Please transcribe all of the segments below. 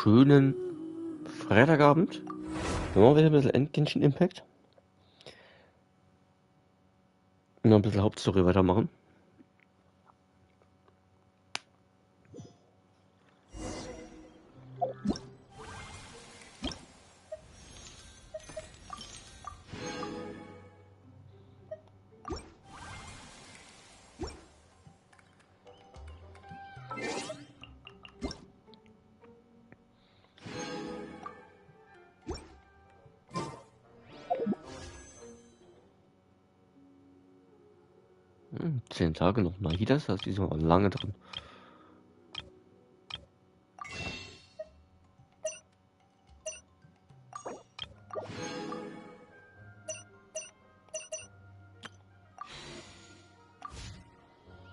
schönen Freitagabend. Wir machen wieder ein bisschen Genshin Impact. Noch ein bisschen Hauptstory weitermachen. Hm, 10 Tage noch mal hier, das heißt, die sind lange drin.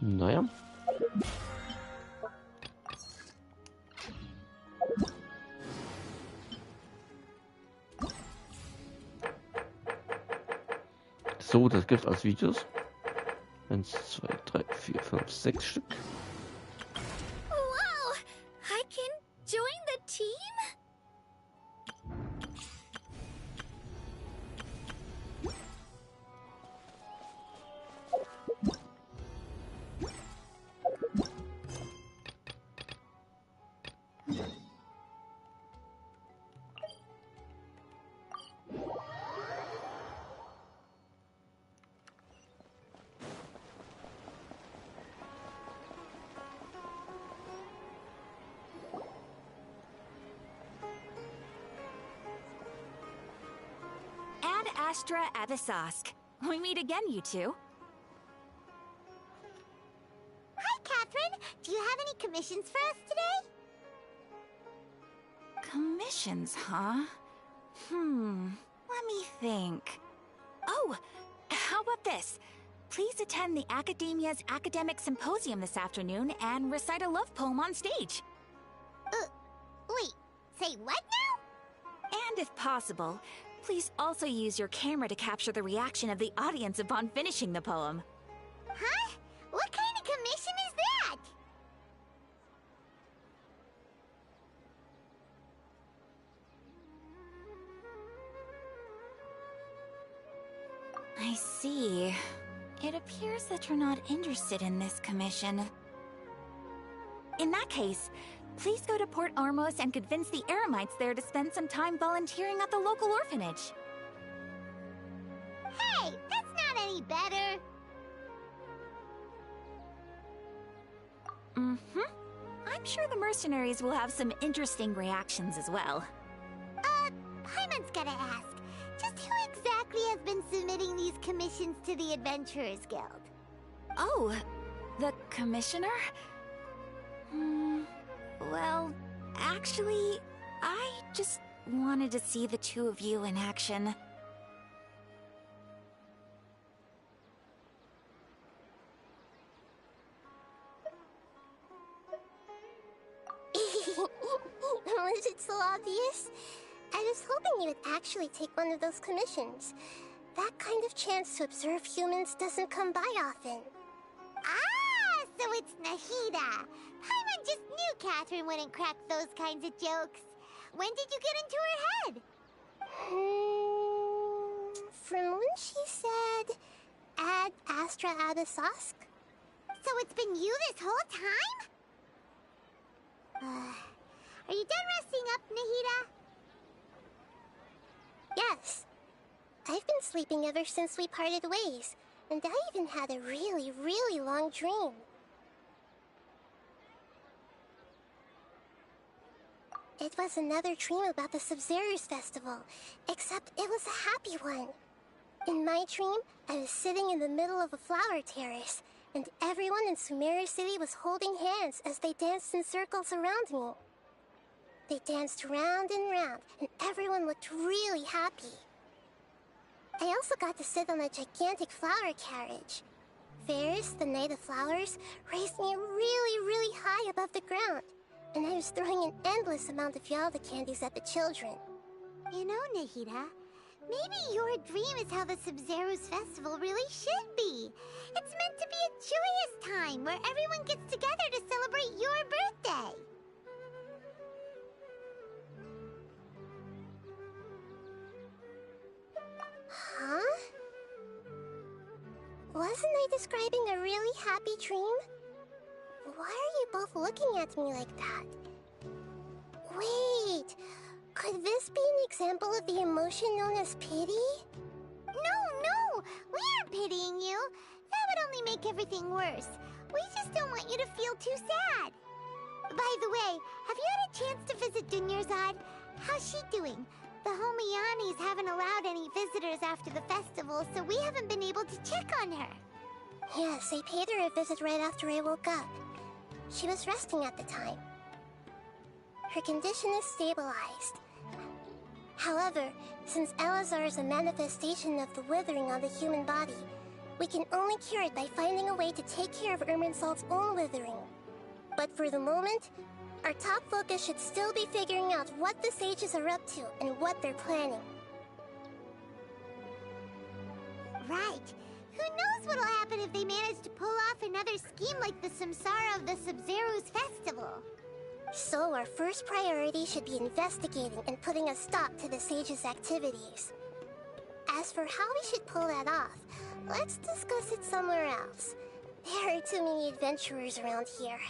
Naja. So, das gibt's als Videos. 1, 2, 3, 4, 5, 6 Stück. Wow! I can join the team? Ad Astra Abyssosque. We meet again, you two. Hi, Catherine. Do you have any commissions for us today? Commissions, huh? Let me think. Oh, how about this? Please attend the Academia's Academic Symposium this afternoon and recite a love poem on stage. Wait, say what now? And if possible, please also use your camera to capture the reaction of the audience upon finishing the poem. Huh? What kind of commission is that? I see. It appears that you're not interested in this commission. In that case, please go to Port Ormos and convince the Eremites there to spend some time volunteering at the local orphanage. Hey, that's not any better. I'm sure the mercenaries will have some interesting reactions as well. Paimon's gotta ask. Just who exactly has been submitting these commissions to the Adventurers Guild? Oh, the commissioner? Well, actually, I just wanted to see the two of you in action. Was it so obvious? I was hoping you would actually take one of those commissions. That kind of chance to observe humans doesn't come by often. Ah, so it's Nahida. Paimon just knew Catherine wouldn't crack those kinds of jokes. When did you get into her head? From when she said, Ad Astra Abyssosque. So it's been you this whole time? Are you done resting up, Nahida? Yes. I've been sleeping ever since we parted ways, and I even had a really, really long dream. It was another dream about the Sub-Zerus Festival, except it was a happy one. In my dream, I was sitting in the middle of a flower terrace, and everyone in Sumeru City was holding hands as they danced in circles around me. They danced round and round, and everyone looked really happy. I also got to sit on a gigantic flower carriage. Ferris, the Knight of Flowers, raised me really, really high above the ground, and I was throwing an endless amount of Yalda candies at the children. You know, Nahida, maybe your dream is how the Sub-Zerus Festival really should be. It's meant to be a joyous time where everyone gets together to celebrate your birthday. Wasn't I describing a really happy dream? Why are you both looking at me like that? Wait, could this be an example of the emotion known as pity? No, we aren't pitying you. That would only make everything worse. We just don't want you to feel too sad. By the way, have you had a chance to visit Dunyarzad? How's she doing? The Homiyanis haven't allowed any visitors after the festival, so we haven't been able to check on her. Yes, I paid her a visit right after I woke up. She was resting at the time. Her condition is stabilized. However, since Elazar is a manifestation of the withering on the human body, we can only cure it by finding a way to take care of Irminsul's own withering. But for the moment, our top focus should still be figuring out what the sages are up to and what they're planning. Right. Who knows what'll happen if they manage to pull off another scheme like the Samsara of the Sub-Zero's festival? So our first priority should be investigating and putting a stop to the sages' activities. As for how we should pull that off, let's discuss it somewhere else. There are too many adventurers around here.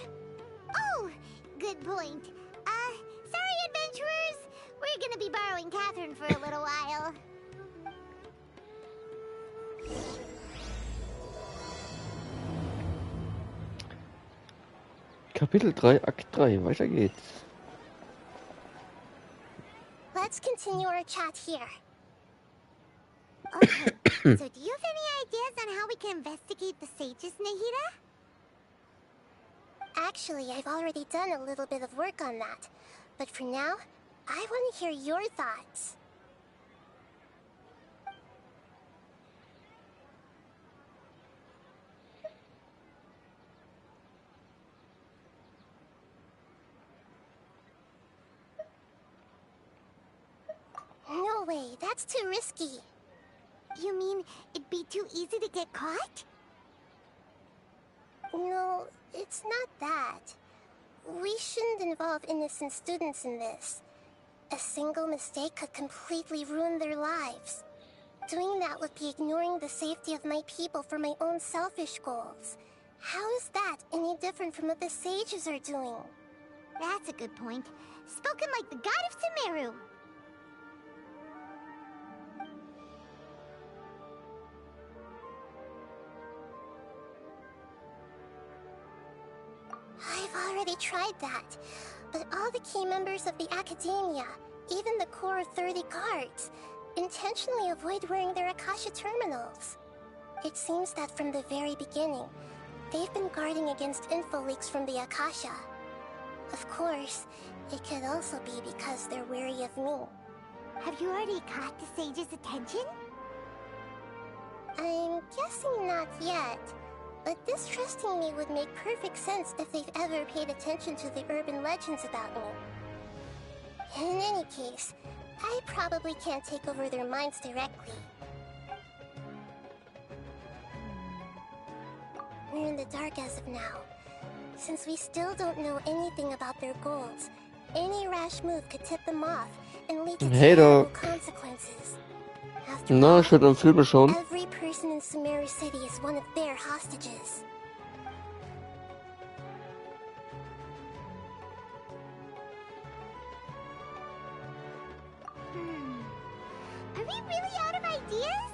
Oh, good point. Sorry, adventurers. We're gonna be borrowing Catherine for a little while. Kapitel 3, Akt 3, weiter geht's. Let's continue our chat here. Okay, so do you have any ideas on how we can investigate the sages, Nahida? Actually, I've already done a little bit of work on that. But for now, I want to hear your thoughts. No way, that's too risky. You mean it'd be too easy to get caught? No, it's not that. We shouldn't involve innocent students in this. A single mistake could completely ruin their lives. Doing that would be ignoring the safety of my people for my own selfish goals. How is that any different from what the sages are doing? That's a good point. Spoken like the god of Sumeru. I've already tried that, but all the key members of the Academia, even the core of 30 guards, intentionally avoid wearing their Akasha terminals. It seems that from the very beginning, they've been guarding against info leaks from the Akasha. Of course, it could also be because they're wary of me. Have you already caught the sage's attention? I'm guessing not yet. But distrusting me would make perfect sense if they've ever paid attention to the urban legends about me. In any case, I probably can't take over their minds directly. We're in the dark as of now. Since we still don't know anything about their goals, any rash move could tip them off and lead to terrible consequences. Na, ich würde Filme schauen. Every person in Sumeru City is one of their hostages. Are we really out of ideas?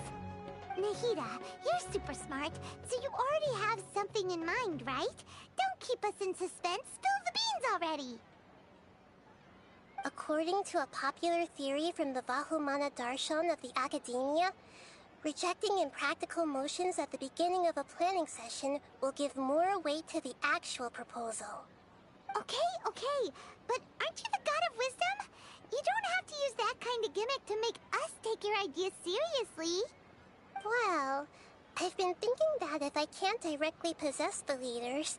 Nahida, you're super smart, so you already have something in mind, right? Don't keep us in suspense. Spill the beans already. According to a popular theory from the Vahumana Darshan of the Academia, rejecting impractical motions at the beginning of a planning session will give more weight to the actual proposal. Okay, but aren't you the god of wisdom? You don't have to use that kind of gimmick to make us take your ideas seriously. Well, I've been thinking that if I can't directly possess the leaders,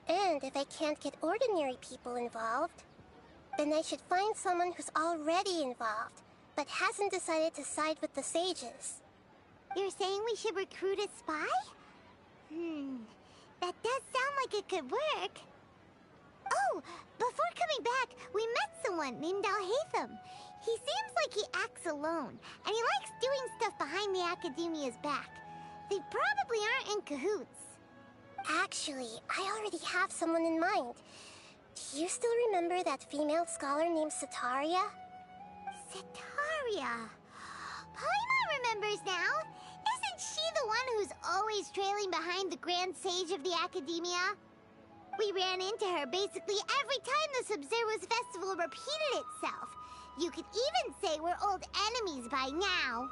and if I can't get ordinary people involved, then I should find someone who's already involved, but hasn't decided to side with the sages. You're saying we should recruit a spy? That does sound like it could work. Oh, before coming back, we met someone named Alhaitham. He seems like he acts alone, and he likes doing stuff behind the Academia's back. They probably aren't in cahoots. Actually, I already have someone in mind. Do you still remember that female scholar named Setaria? Setaria. Paimon remembers now. Isn't she the one who's always trailing behind the Grand Sage of the Academia? We ran into her basically every time the Sub-Zero's festival repeated itself. You could even say we're old enemies by now.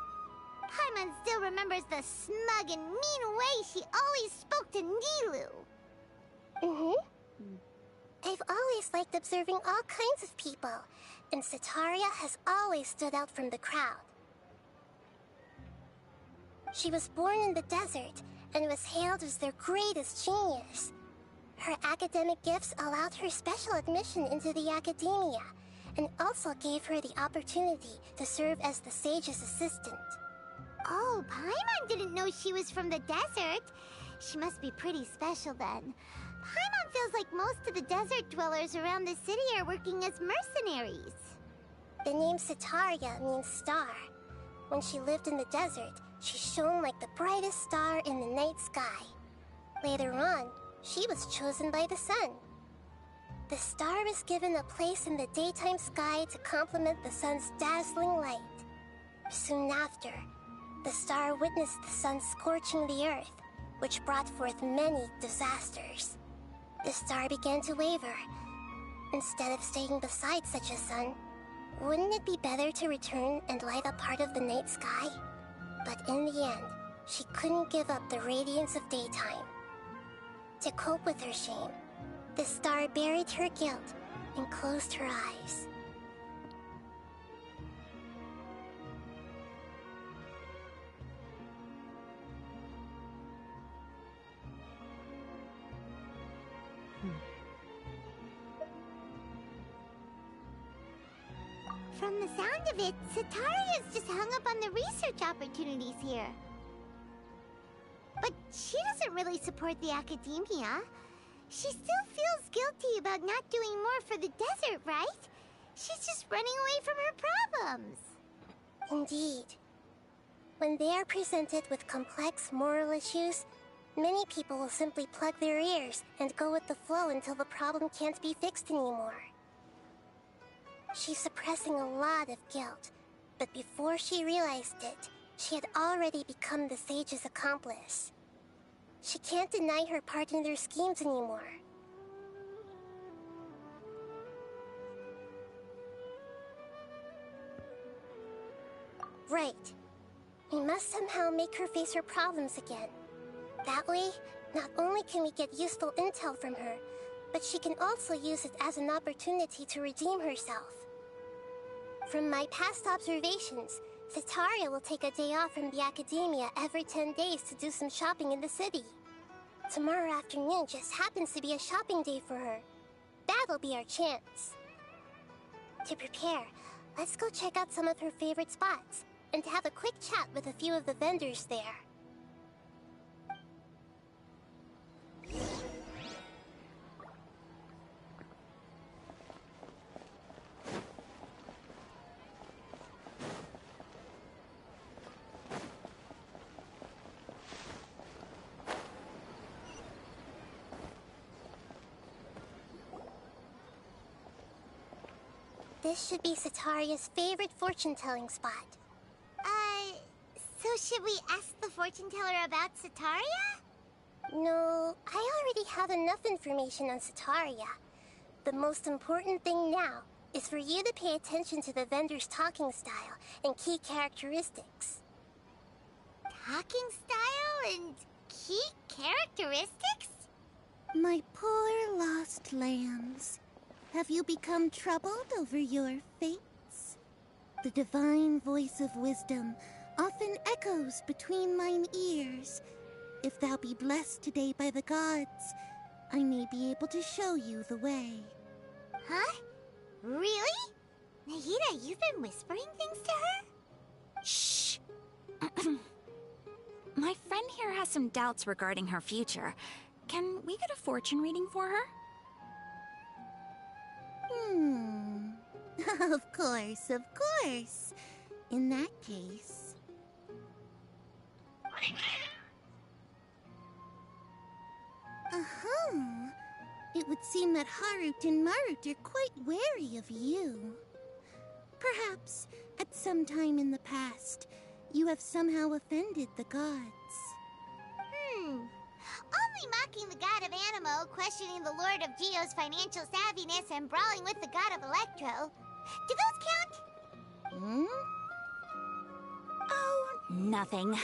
Paimon still remembers the smug and mean way she always spoke to Nilou. I've always liked observing all kinds of people, and Setaria has always stood out from the crowd. She was born in the desert and was hailed as their greatest genius. Her academic gifts allowed her special admission into the academia, and also gave her the opportunity to serve as the sage's assistant. Oh, Paimon didn't know she was from the desert. She must be pretty special then. Paimon feels like most of the desert dwellers around the city are working as mercenaries. The name Setaria means star. When she lived in the desert, she shone like the brightest star in the night sky. Later on, she was chosen by the sun. The star was given a place in the daytime sky to complement the sun's dazzling light. Soon after, the star witnessed the sun scorching the earth, which brought forth many disasters. The star began to waver. Instead of staying beside such a sun, wouldn't it be better to return and light up part of the night sky? But in the end, she couldn't give up the radiance of daytime. To cope with her shame, the star buried her guilt and closed her eyes. From the sound of it, Setaria's just hung up on the research opportunities here. But she doesn't really support the academia. She still feels guilty about not doing more for the desert, right? She's just running away from her problems. Indeed. When they are presented with complex moral issues, many people will simply plug their ears and go with the flow until the problem can't be fixed anymore. She's suppressing a lot of guilt, but before she realized it, she had already become the sage's accomplice. She can't deny her part in their schemes anymore. Right. We must somehow make her face her problems again. That way, not only can we get useful intel from her, but she can also use it as an opportunity to redeem herself. From my past observations, Setaria will take a day off from the academia every 10 days to do some shopping in the city. Tomorrow afternoon just happens to be a shopping day for her. That'll be our chance. To prepare, let's go check out some of her favorite spots, and have a quick chat with a few of the vendors there. This should be Setaria's favorite fortune-telling spot. So should we ask the fortune teller about Setaria? No, I already have enough information on Setaria. The most important thing now is for you to pay attention to the vendor's talking style and key characteristics. Talking style and key characteristics? My poor lost lambs. Have you become troubled over your fates? The divine voice of wisdom often echoes between mine ears. If thou be blessed today by the gods, I may be able to show you the way. Huh? Really? Nahida, you've been whispering things to her? Shh! My friend here has some doubts regarding her future. Can we get a fortune reading for her? Of course, of course. In that case... It would seem that Harut and Marut are quite wary of you. Perhaps, at some time in the past, you have somehow offended the gods. Only mocking the god of Animo, questioning the Lord of Geo's financial savviness, and brawling with the god of Electro. Do those count? Hmm? Oh, nothing.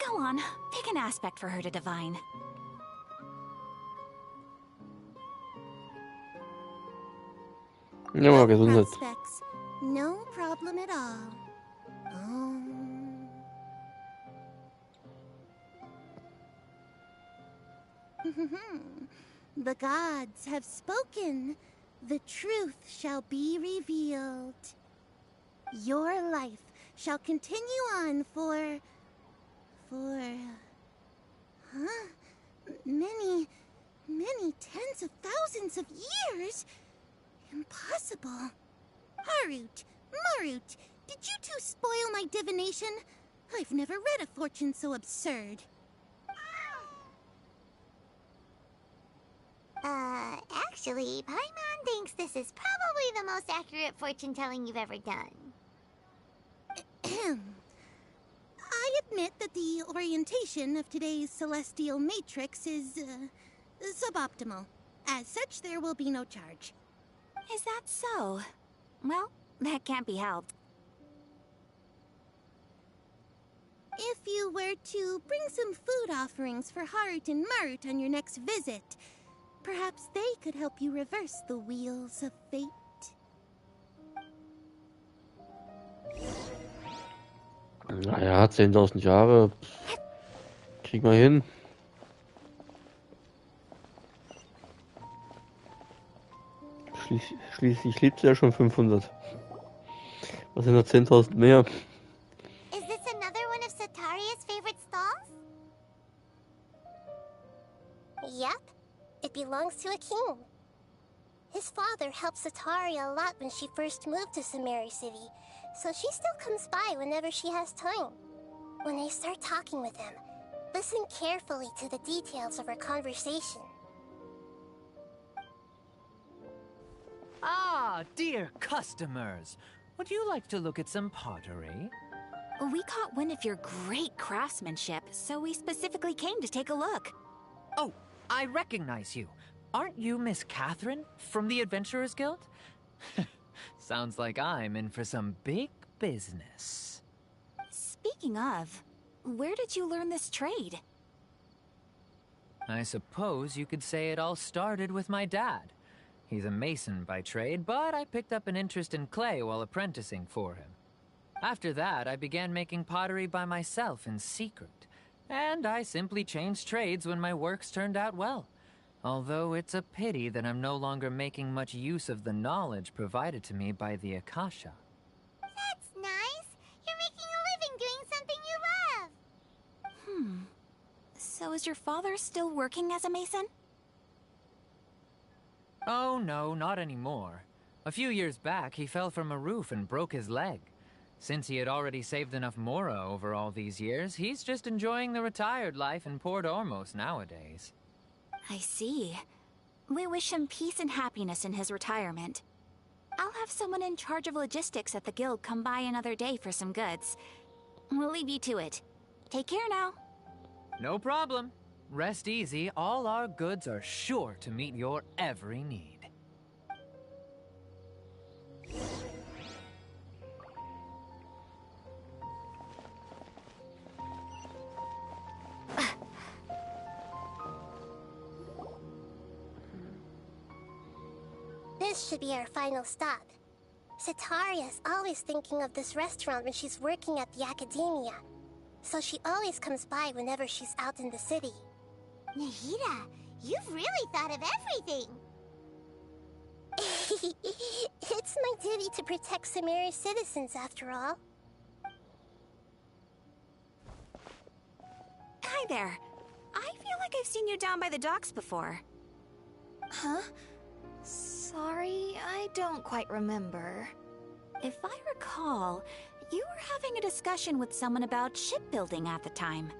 Go on, pick an aspect for her to divine. Ja, mal Gesundheit. Prospects. No problem at all. The gods have spoken. The truth shall be revealed. Your life shall continue on for... many tens of thousands of years? Impossible. Harut, Marut, did you two spoil my divination? I've never read a fortune so absurd. Actually, Paimon thinks this is probably the most accurate fortune-telling you've ever done. I admit that the orientation of today's celestial matrix is, suboptimal. As such, there will be no charge. Is that so? Well, that can't be helped. If you were to bring some food offerings for Harut and Marut on your next visit, perhaps they could help you reverse the wheels of fate. Naja, 10.000 Jahre. Krieg mal hin. Schließlich lebt sie ja schon 500. Was sind noch 10.000 mehr? Is this another one of Sataria's favorite stalls? Yep, it belongs to a king. His father helped Sataria a lot when she first moved to Samari City, so she still comes by whenever she has time. When I start talking with him, listen carefully to the details of our conversation. Ah, dear customers. Would you like to look at some pottery? We caught wind of your great craftsmanship, so we specifically came to take a look. Oh, I recognize you. Aren't you Miss Catherine from the Adventurers Guild? Sounds like I'm in for some big business. Speaking of, where did you learn this trade? I suppose you could say it all started with my dad. He's a mason by trade, but I picked up an interest in clay while apprenticing for him. After that, I began making pottery by myself in secret, and I simply changed trades when my works turned out well. Although it's a pity that I'm no longer making much use of the knowledge provided to me by the Akasha. That's nice. You're making a living doing something you love. So is your father still working as a mason? Oh no, not anymore. A few years back, he fell from a roof and broke his leg. Since he had already saved enough Mora over all these years, he's just enjoying the retired life in Port Ormos nowadays. I see. We wish him peace and happiness in his retirement. I'll have someone in charge of logistics at the guild come by another day for some goods. We'll leave you to it. Take care now. No problem. Rest easy, all our goods are sure to meet your every need. This should be our final stop. Sataria's always thinking of this restaurant when she's working at the academia, so she always comes by whenever she's out in the city. Nahida, you've really thought of everything. It's my duty to protect Samari's citizens, after all. Hi there. I feel like I've seen you down by the docks before. Huh? Sorry, I don't quite remember. If I recall, you were having a discussion with someone about shipbuilding at the time.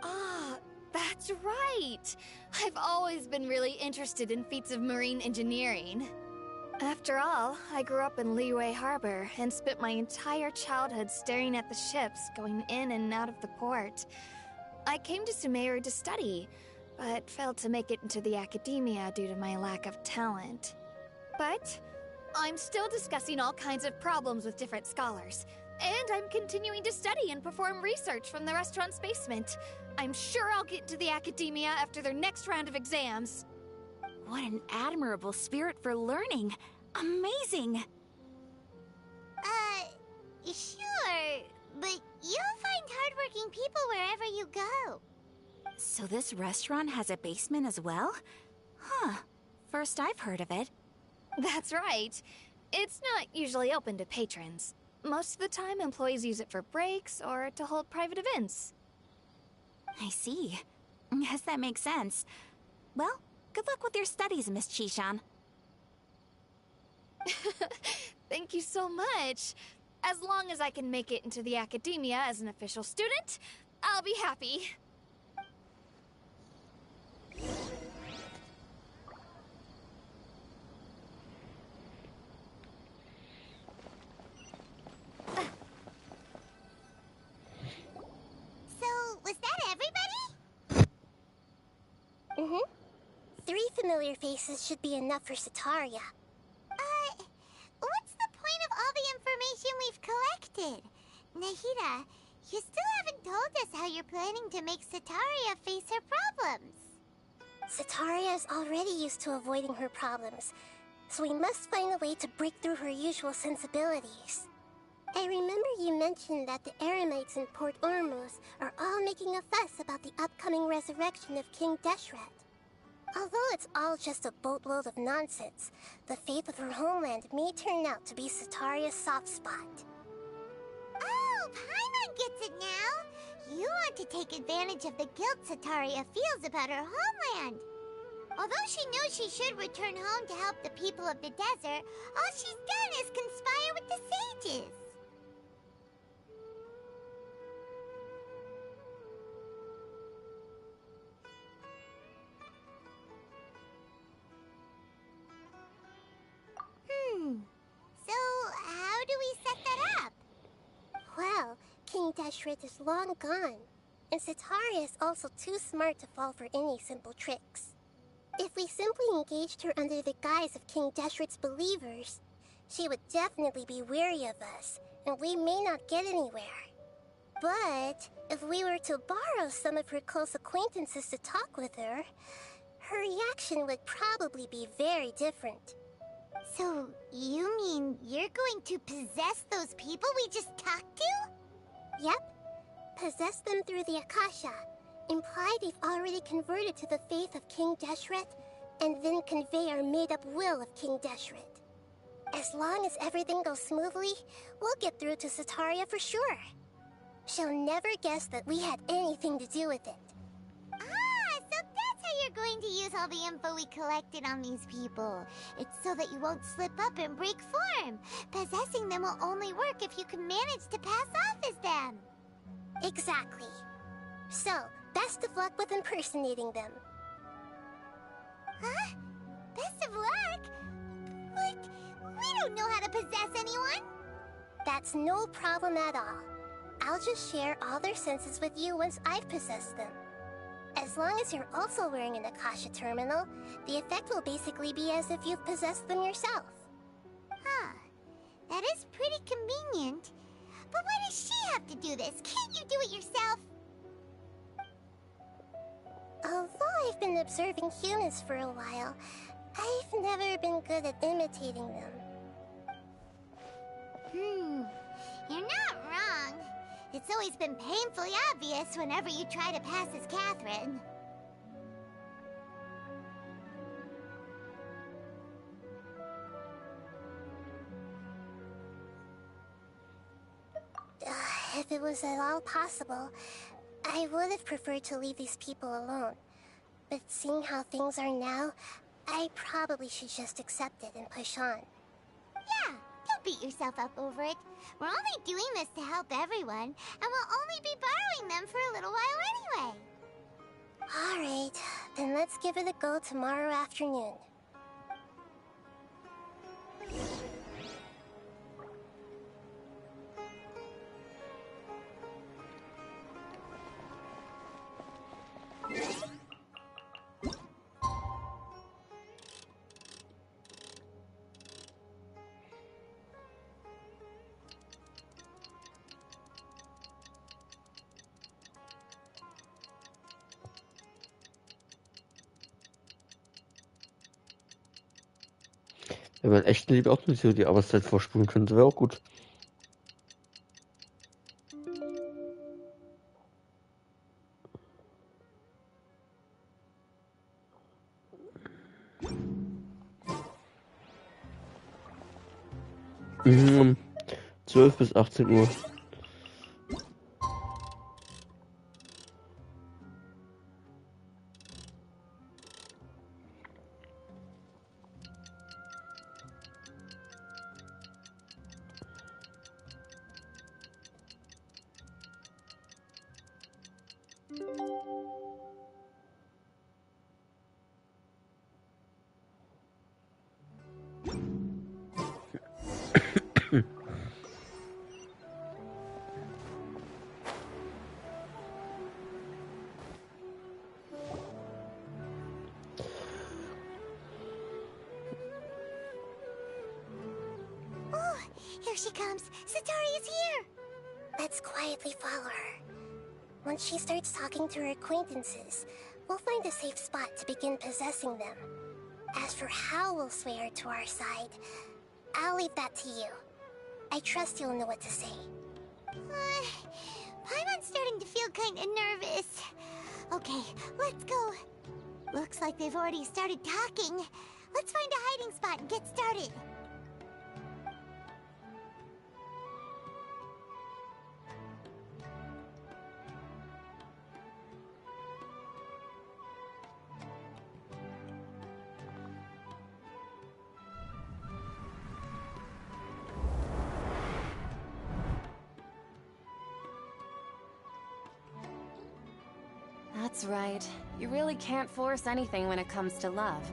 Ah, That's right! I've always been really interested in feats of marine engineering. After all, I grew up in Liyue Harbor and spent my entire childhood staring at the ships going in and out of the port. I came to Sumeru to study, but failed to make it into the academia due to my lack of talent. But I'm still discussing all kinds of problems with different scholars, and I'm continuing to study and perform research from the restaurant's basement. I'm sure I'll get into the academia after their next round of exams. What an admirable spirit for learning. Amazing! Sure, but you'll find hardworking people wherever you go. So this restaurant has a basement as well? Huh. First I've heard of it. That's right. It's not usually open to patrons. Most of the time, employees use it for breaks or to hold private events. I see. Yes, that makes sense. Well, good luck with your studies, Miss Chishan. Thank you so much. As long as I can make it into the academia as an official student, I'll be happy. So, was that everybody? Mm-hmm. 3 familiar faces should be enough for Sataria. What's the point of all the information we've collected? Nahida, you still haven't told us how you're planning to make Sataria face her problems. Sataria is already used to avoiding her problems, so we must find a way to break through her usual sensibilities. I remember you mentioned that the Eremites in Port Ormuz are all making a fuss about the upcoming resurrection of King Deshret. Although it's all just a boatload of nonsense, the fate of her homeland may turn out to be Sataria's soft spot. Oh, Paimon gets it now! You want to take advantage of the guilt Sataria feels about her homeland. Although she knows she should return home to help the people of the desert, all she's done is conspire with the sages. So, how do we set that up? Well, King Deshret is long gone, and Sataria is also too smart to fall for any simple tricks. If we simply engaged her under the guise of King Deshret's believers, she would definitely be wary of us, and we may not get anywhere. But if we were to borrow some of her close acquaintances to talk with her, her reaction would probably be very different. So, you mean you're going to possess those people we just talked to? Yep. Possess them through the Akasha. Imply they've already converted to the faith of King Deshret, and then convey our made-up will of King Deshret. As long as everything goes smoothly, we'll get through to Sataria for sure. She'll never guess that we had anything to do with it. Ah, so that's how you're going to use all the info we collected on these people. It's so that you won't slip up and break form. Possessing them will only work if you can manage to pass off as them. Exactly. So, best of luck with impersonating them. Huh? Best of luck? But we don't know how to possess anyone. That's no problem at all. I'll just share all their senses with you once I've possessed them. As long as you're also wearing an Akasha terminal, the effect will basically be as if you've possessed them yourself. Huh. That is pretty convenient. But why does she have to do this? Can't you do it yourself? Although I've been observing humans for a while, I've never been good at imitating them. You're not wrong. It's always been painfully obvious whenever you try to pass as Catherine. If it was at all possible, I would have preferred to leave these people alone. But seeing how things are now, I probably should just accept it and push on. Yeah, don't beat yourself up over it. We're only doing this to help everyone, and we'll only be borrowing them for a little while anyway. Alright, then let's give it a go tomorrow afternoon. Wenn man echt lieber auch nicht so die Arbeitszeit vorspulen könnte, wäre auch gut. Mhm. 12 bis 18 Uhr. Oh, here she comes. Satori is here. Let's quietly follow her. Once she starts talking to her acquaintances, we'll find a safe spot to begin possessing them. As for how we'll sway her to our side, I'll leave that to you. I trust you'll know what to say. Paimon's starting to feel kinda nervous. Okay, let's go. Looks like they've already started talking. Let's find a hiding spot and get started. That's right. You really can't force anything when it comes to love.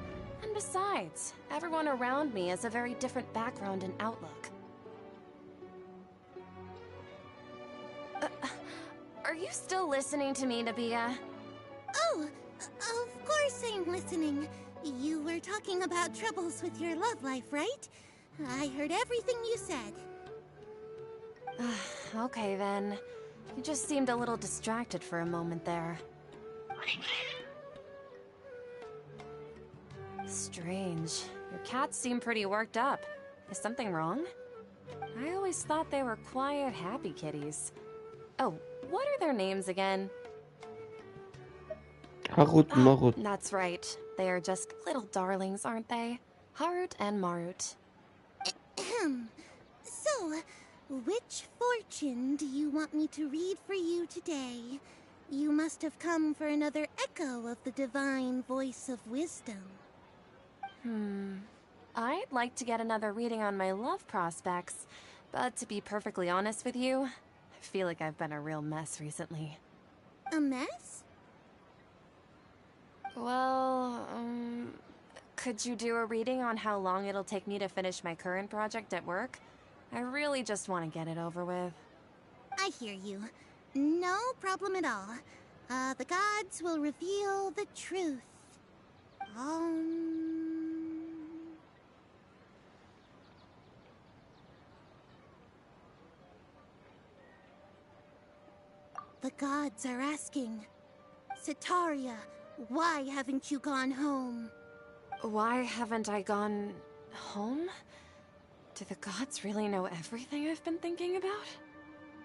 And besides, everyone around me has a very different background and outlook. Are you still listening to me, Nabia? Oh, of course I'm listening. You were talking about troubles with your love life, right? I heard everything you said. Okay then. You just seemed a little distracted for a moment there. Strange. Your cats seem pretty worked up. Is something wrong? I always thought they were quiet, happy kitties. Oh, what are their names again? Harut, Marut. That's right. They are just little darlings, aren't they? Harut and Marut. So, which fortune do you want me to read for you today? You must have come for another echo of the divine voice of wisdom. I'd like to get another reading on my love prospects, but to be perfectly honest with you, I feel like I've been a real mess recently. A mess? Well, could you do a reading on how long it'll take me to finish my current project at work? I really just want to get it over with. I hear you. No problem at all. The gods will reveal the truth. The gods are asking, Setaria, why haven't you gone home? Why haven't I gone home? Do the gods really know everything I've been thinking about?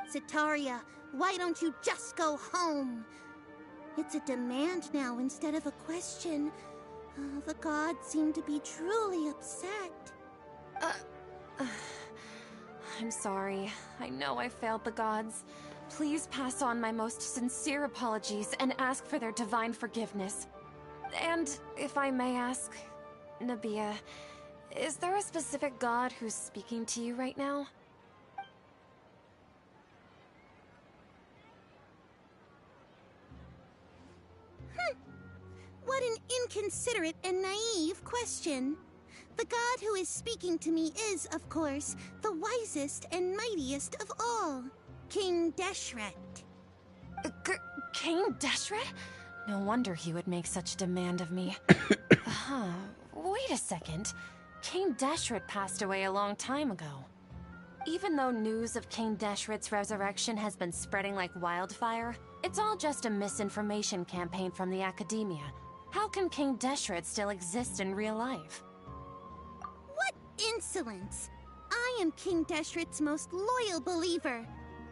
Setaria, why don't you just go home? It's a demand now instead of a question. The gods seem to be truly upset. I'm sorry. I know I failed the gods. Please pass on my most sincere apologies and ask for their divine forgiveness. And if I may ask, Nabia, is there a specific god who's speaking to you right now? What an inconsiderate and naive question. The god who is speaking to me is, of course, the wisest and mightiest of all, King Deshret. King Deshret? No wonder he would make such demand of me. Wait a second. King Deshret passed away a long time ago. Even though news of King Deshret's resurrection has been spreading like wildfire, it's all just a misinformation campaign from the Academia. How can King Deshret still exist in real life? What insolence! I am King Deshret's most loyal believer.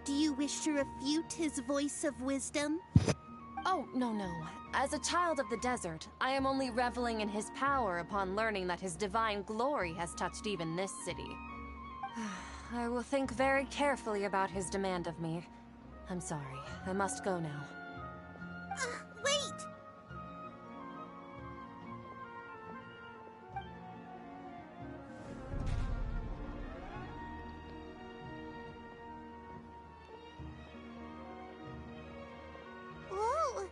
Do you wish to refute his voice of wisdom? Oh, no. As a child of the desert, I am only reveling in his power upon learning that his divine glory has touched even this city. I will think very carefully about his demand of me. I'm sorry, I must go now. Wait! Whoa!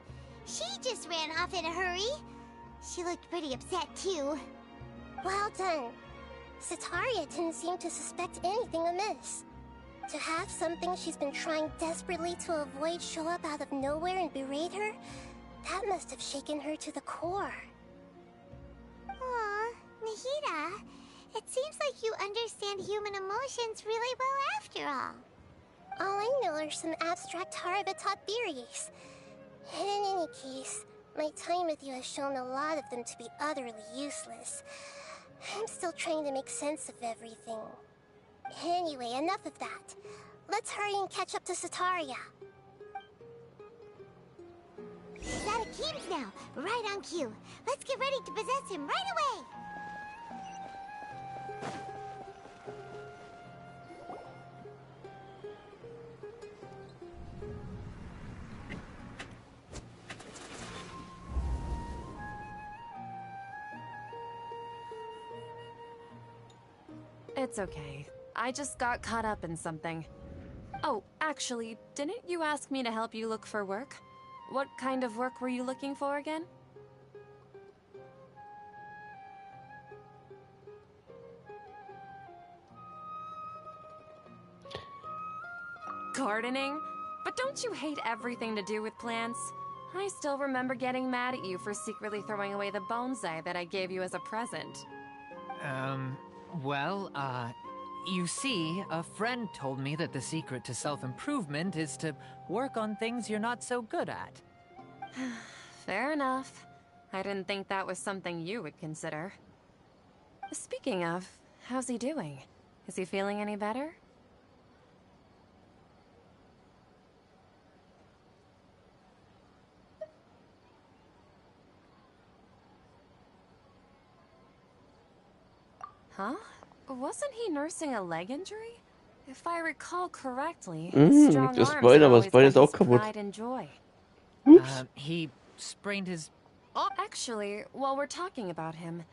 She just ran off in a hurry. She looked pretty upset, too. Well done. Sitaria didn't seem to suspect anything amiss. To have something she's been trying desperately to avoid show up out of nowhere and berate her, that must have shaken her to the core. Aw, Nahida, it seems like you understand human emotions really well after all. All I know are some abstract Haraba-taught theories. And in any case, my time with you has shown a lot of them to be utterly useless. I'm still trying to make sense of everything. Anyway, enough of that. Let's hurry and catch up to Sitaria. He's at Akeem's now, right on cue. Let's get ready to possess him right away! It's okay. I just got caught up in something. Oh, actually, didn't you ask me to help you look for work? What kind of work were you looking for again? Gardening? But don't you hate everything to do with plants? I still remember getting mad at you for secretly throwing away the bonsai that I gave you as a present. You see, a friend told me that the secret to self-improvement is to work on things you're not so good at. Fair enough. I didn't think that was something you would consider. Speaking of, how's he doing? Is he feeling any better? Huh? Wasn't he nursing a leg injury? If I recall correctly, his strong das arms Bein, are aber das always Bein ist been auch his kaputt. pride and joy. He sprained his... Oh, actually, while we're talking about him,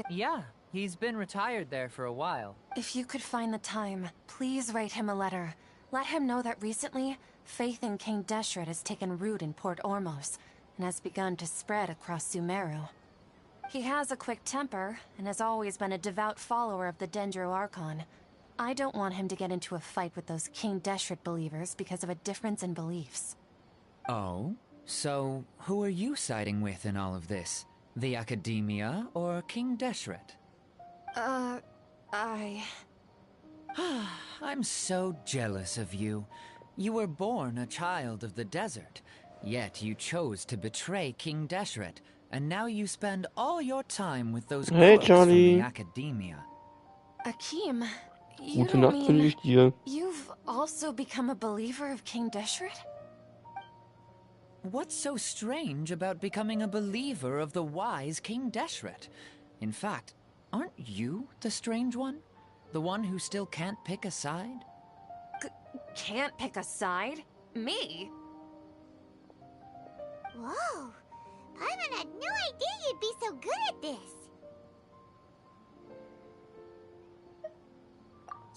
Yeah, he's been retired there for a while. if you could find the time, please write him a letter. Let him know that recently, faith in King Deshret has taken root in Port Ormos and has begun to spread across Sumeru. He has a quick temper and has always been a devout follower of the Dendro Archon. I don't want him to get into a fight with those King Deshret believers because of a difference in beliefs. Oh? So, who are you siding with in all of this? The Academia or King Deshret? I'm so jealous of you. You were born a child of the desert, yet you chose to betray King Deshret, and now you spend all your time with those Hey, crooks from Charlie. the Academia. Akeem, you Gute don't Nacht wünsche mean ich dir. you've also become a believer of King Deshret? What's so strange about becoming a believer of the wise King Deshret? In fact, aren't you the strange one? The one who still can't pick a side? Can't pick a side? Me? Whoa! Paimon had no idea you'd be so good at this!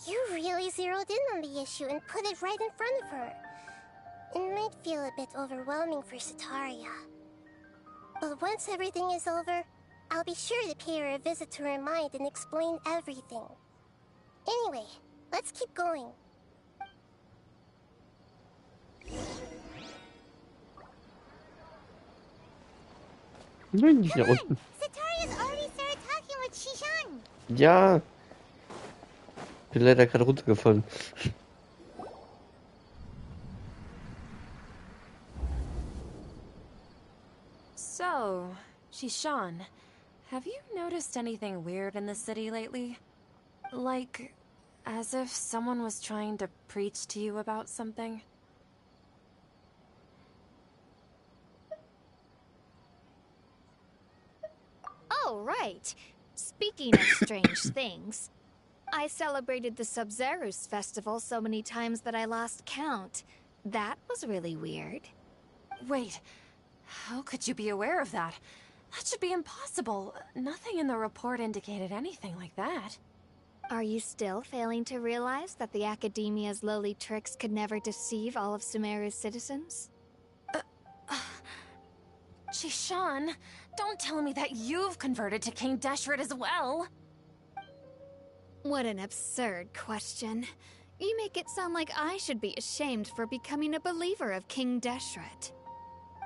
You really zeroed in on the issue and put it right in front of her. It might feel a bit overwhelming for Sitaria. But once everything is over, I'll be sure to pay her a visit to her mind and explain everything. Anyway, let's keep going. Nein, nicht nach unten. Sataria's already started talking with Shishan. Ja. Bin leider gerade runtergefallen. So, Shishan, have you noticed anything weird in the city lately? Like, as if someone was trying to preach to you about something? Oh, right. Speaking of strange things, I celebrated the Sub-Zerus festival so many times that I lost count. That was really weird. Wait, how could you be aware of that? That should be impossible. Nothing in the report indicated anything like that. Are you still failing to realize that the Academia's lowly tricks could never deceive all of Sumeru's citizens? Shishan, don't tell me that you've converted to King Deshret as well. What an absurd question. You make it sound like I should be ashamed for becoming a believer of King Deshret.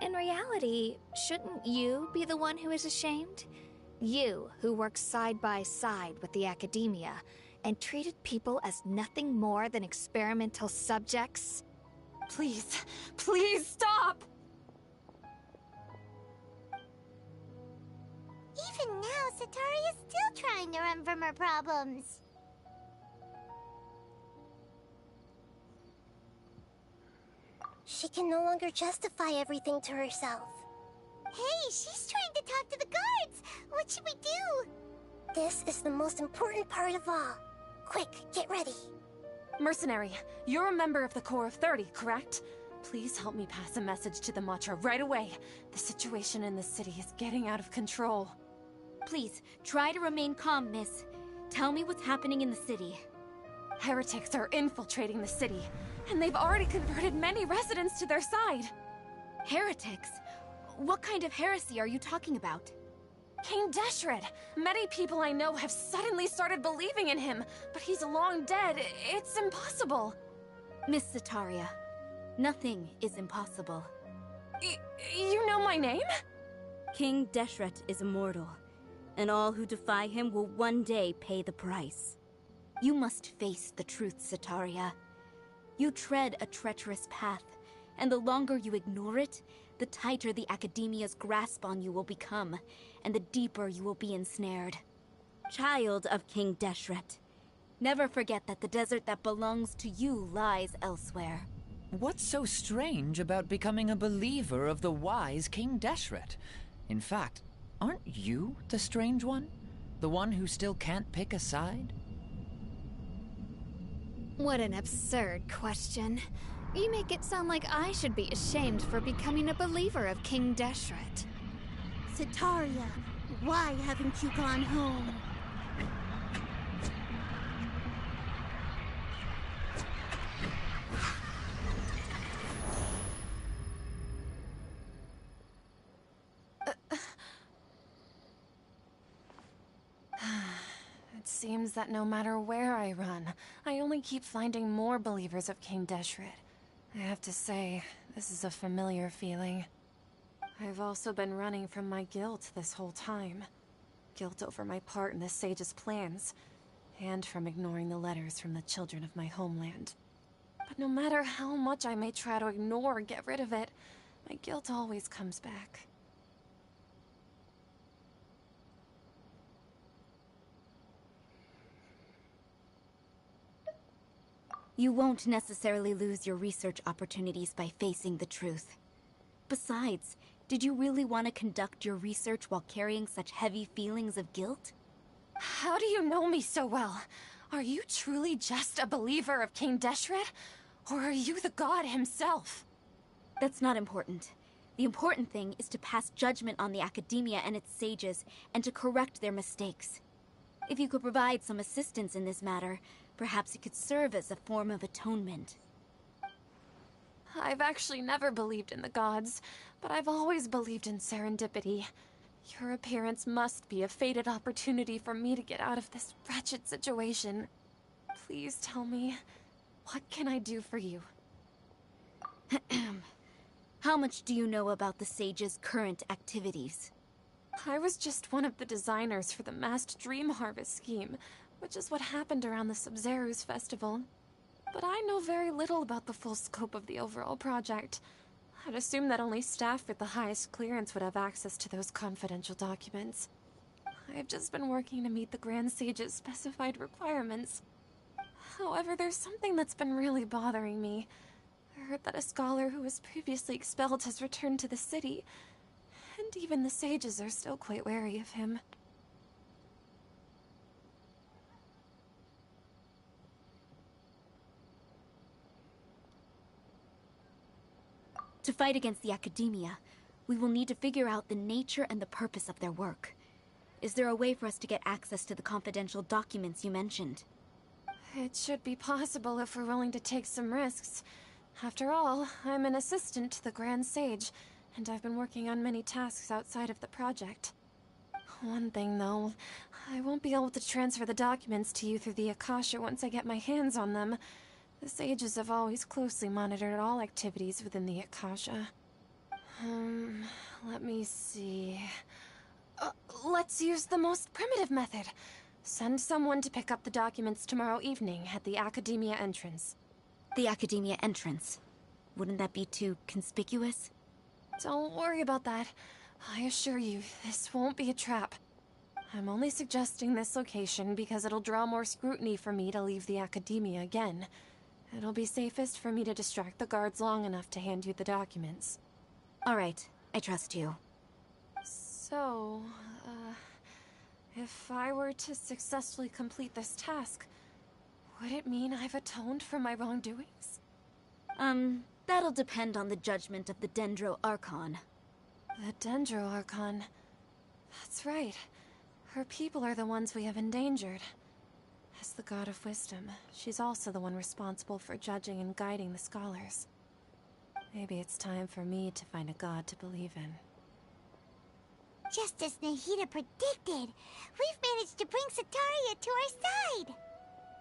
In reality, shouldn't you be the one who is ashamed? You, who works side by side with the Academia, and treated people as nothing more than experimental subjects? Please, please stop! Even now, Sataria's still trying to run from her problems. She can no longer justify everything to herself. Hey, she's trying to talk to the guards! What should we do? This is the most important part of all. Quick, get ready. Mercenary, you're a member of the Corps of 30, correct? Please help me pass a message to the Matra right away. The situation in the city is getting out of control. Please, try to remain calm, miss. Tell me what's happening in the city. Heretics are infiltrating the city, and they've already converted many residents to their side. Heretics? What kind of heresy are you talking about? King Deshret! Many people I know have suddenly started believing in him, but he's long dead. It's impossible. Miss Sataria, nothing is impossible. You know my name? King Deshret is immortal, and all who defy him will one day pay the price. You must face the truth, Sataria. You tread a treacherous path, and the longer you ignore it, the tighter the Academia's grasp on you will become, and the deeper you will be ensnared. Child of King Deshret, never forget that the desert that belongs to you lies elsewhere. What's so strange about becoming a believer of the wise King Deshret? In fact, aren't you the strange one? The one who still can't pick a side? What an absurd question. You make it sound like I should be ashamed for becoming a believer of King Deshret. Sataria, why haven't you gone home? It seems that no matter where I run, I only keep finding more believers of King Deshret. I have to say, this is a familiar feeling. I've also been running from my guilt this whole time. Guilt over my part in the Sage's plans, and from ignoring the letters from the children of my homeland. But no matter how much I may try to ignore or get rid of it, my guilt always comes back. You won't necessarily lose your research opportunities by facing the truth. Besides, did you really want to conduct your research while carrying such heavy feelings of guilt? How do you know me so well? Are you truly just a believer of King Deshret? Or are you the god himself? That's not important. The important thing is to pass judgment on the Academia and its sages, and to correct their mistakes. If you could provide some assistance in this matter, perhaps it could serve as a form of atonement. I've actually never believed in the gods, but I've always believed in serendipity. Your appearance must be a fated opportunity for me to get out of this wretched situation. Please tell me, what can I do for you? How much do you know about the Sage's current activities? I was just one of the designers for the masked dream harvest scheme, which is what happened around the Sub-Zeru's festival. But I know very little about the full scope of the overall project. I'd assume that only staff with the highest clearance would have access to those confidential documents. I've just been working to meet the Grand Sage's specified requirements. However, there's something that's been really bothering me. I heard that a scholar who was previously expelled has returned to the city, and even the sages are still quite wary of him. To fight against the Academia, we will need to figure out the nature and the purpose of their work. Is there a way for us to get access to the confidential documents you mentioned? It should be possible if we're willing to take some risks. After all, I'm an assistant to the Grand Sage, and I've been working on many tasks outside of the project. One thing, though, I won't be able to transfer the documents to you through the Akasha once I get my hands on them. The sages have always closely monitored all activities within the Akasha. Let me see... let's use the most primitive method. Send someone to pick up the documents tomorrow evening at the Academia entrance. The Academia entrance? Wouldn't that be too conspicuous? Don't worry about that. I assure you, this won't be a trap. I'm only suggesting this location because it'll draw more scrutiny for me to leave the Academia again. It'll be safest for me to distract the guards long enough to hand you the documents. All right, I trust you. So, if I were to successfully complete this task, would it mean I've atoned for my wrongdoings? That'll depend on the judgment of the Dendro Archon. The Dendro Archon. That's right. Her people are the ones we have endangered. As the God of Wisdom, she's also the one responsible for judging and guiding the scholars. Maybe it's time for me to find a god to believe in. Just as Nahida predicted, we've managed to bring Sataria to our side!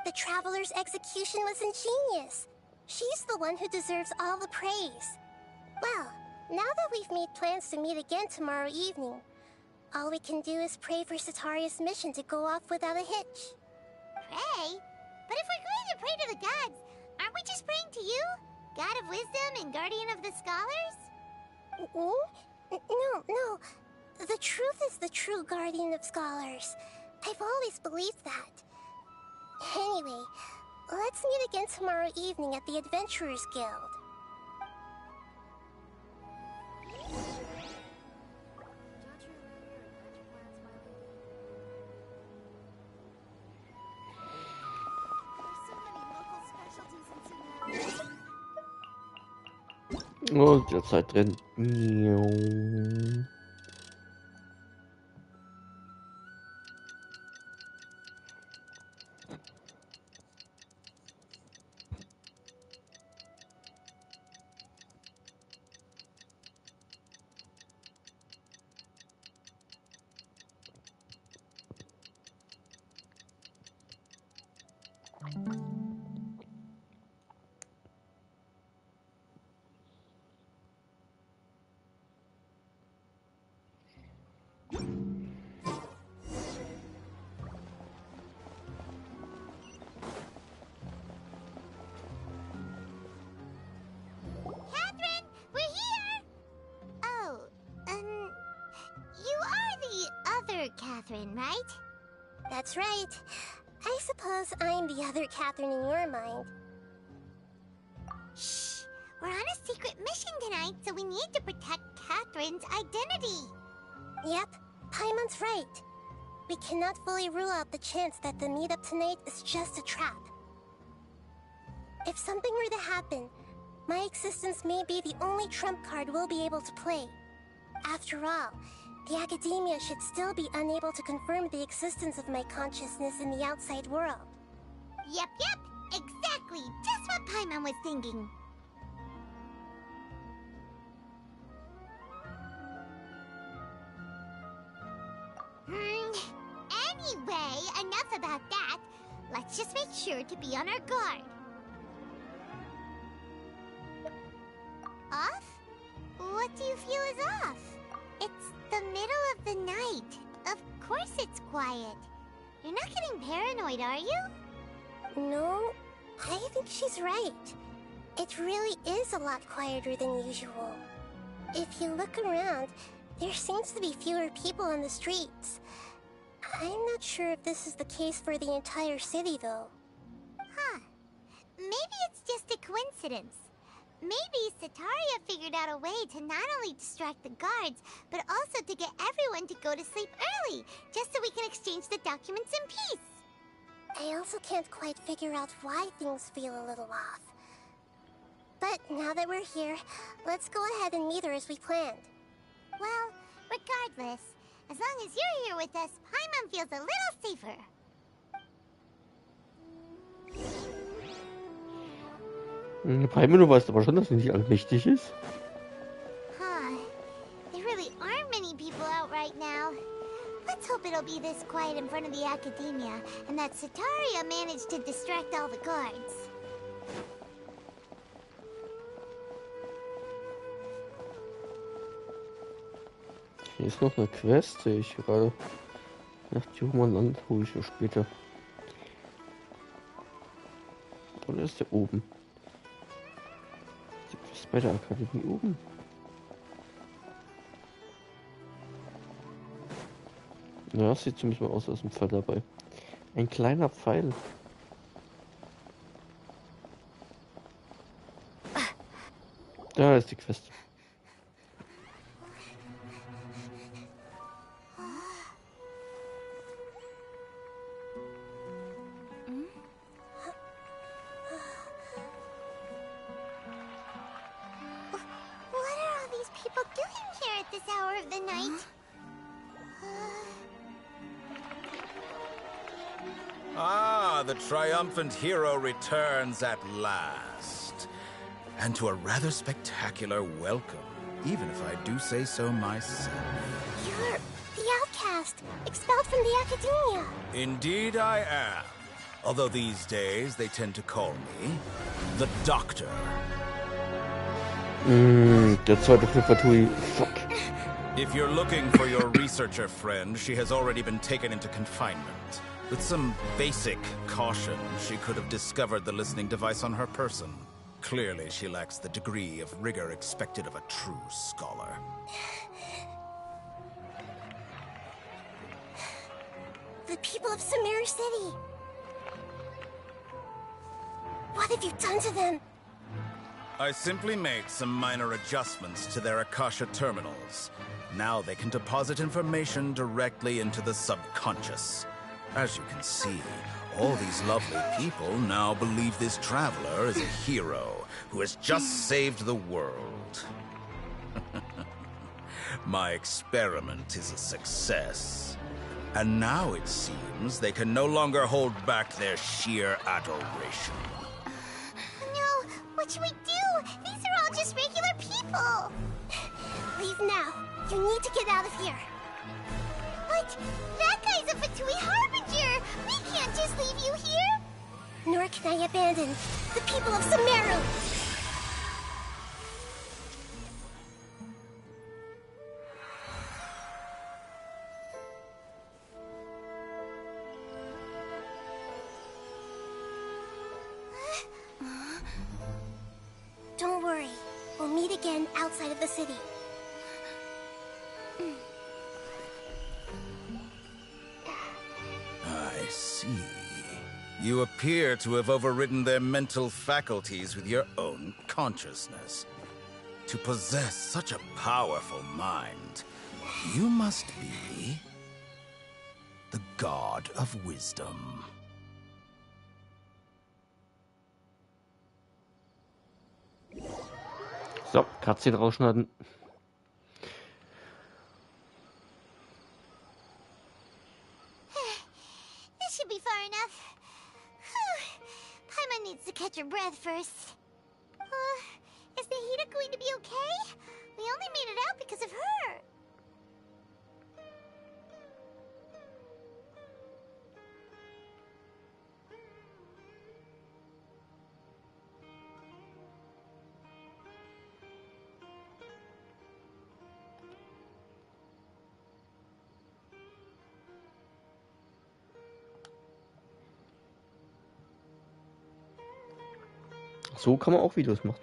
The Traveler's execution was ingenious. She's the one who deserves all the praise. Well, now that we've made plans to meet again tomorrow evening, all we can do is pray for Sataria's mission to go off without a hitch. Pray? But if we're going to pray to the gods, aren't we just praying to you? God of Wisdom and Guardian of the Scholars? No. The truth is the true Guardian of Scholars. I've always believed that. Anyway, let's meet again tomorrow evening at the Adventurers Guild. Oh, die Zeit rennt. Miau. Catherine, we're here! Oh, you are the other Catherine, right? That's right. I suppose I'm the other Catherine in your mind. Shh! We're on a secret mission tonight, so we need to protect Catherine's identity. Yep, Paimon's right. We cannot fully rule out the chance that the meetup tonight is just a trap. If something were to happen, my existence may be the only trump card we'll be able to play. After all, the Academia should still be unable to confirm the existence of my consciousness in the outside world. Yep, exactly! Just what Paimon was thinking. Anyway, enough about that. Let's just make sure to be on our guard. Off? What do you feel is off? It's the middle of the night. Of course it's quiet. You're not getting paranoid, are you? No, I think she's right. It really is a lot quieter than usual. If you look around, there seems to be fewer people on the streets. I'm not sure if this is the case for the entire city, though. Huh. Maybe it's just a coincidence. Maybe Sataria figured out a way to not only distract the guards, but also to get everyone to go to sleep early, just so we can exchange the documents in peace. I also can't quite figure out why things feel a little off. But now that we're here, let's go ahead and meet her as we planned. Well, regardless, as long as you're here with us, Paimon feels a little safer. Paimon, du weißt aber schon, dass sie nicht allmächtig ist. Huh. There really aren't many people out right now. Let's hope it'll be this quiet in front of the Academia, and that Sataria managed to distract all the guards. Hier ist noch eine Quest, sehe ich gerade. Nach Jumanland hole ich ja später. Oder ist der oben? Die Quest bei der Akademie oben. Ja, sieht zumindest mal aus, als ein Pfeil dabei. Ein kleiner Pfeil. Da ist die Quest. What are all these people doing here at this hour of the night? Ah, the triumphant hero returns at last. And to a rather spectacular welcome, even if I do say so myself. You're the outcast, expelled from the Academia. Indeed I am. Although these days they tend to call me the Doctor. Der zweite Flippertui. Fuck. If you're looking for your researcher friend, she has already been taken into confinement. With some basic caution, she could have discovered the listening device on her person. Clearly, she lacks the degree of rigor expected of a true scholar. The people of Sumeru City. What have you done to them? I simply made some minor adjustments to their Akasha terminals. Now they can deposit information directly into the subconscious. As you can see, all these lovely people now believe this traveler is a hero who has just saved the world. My experiment is a success. And now it seems they can no longer hold back their sheer adoration. No, what should we do? These are all just regular people. Leave now. You need to get out of here. But that guy's a Fatui Harbinger. We can't just leave you here. Nor can I abandon the people of Sumeru. Don't worry. We'll meet again outside of the city. I see. You appear to have overridden their mental faculties with your own consciousness. To possess such a powerful mind, you must be the god of wisdom. So, Cutscene rausschneiden. This should be far enough. Paimon needs to catch her breath first. Is Nahida going to be okay? We only made it out because of her. So kann man auch Videos machen.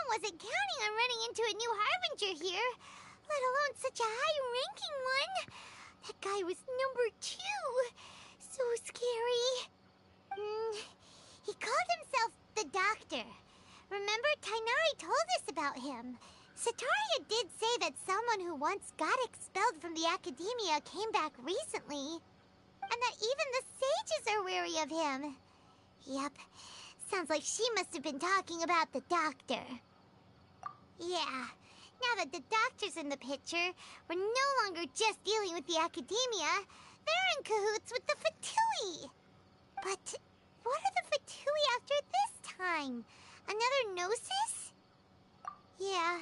Wasn't counting on running into a new Harbinger here, let alone such a high-ranking one. That guy was number 2. So scary. He called himself the Doctor. Remember, Tainari told us about him. Sataria did say that someone who once got expelled from the Academia came back recently. And that even the sages are wary of him. Yep, sounds like she must have been talking about the Doctor. Yeah, now that the Doctor's in the picture, we're no longer just dealing with the Academia. They're in cahoots with the Fatui. But what are the Fatui after this time? Another Gnosis? Yeah,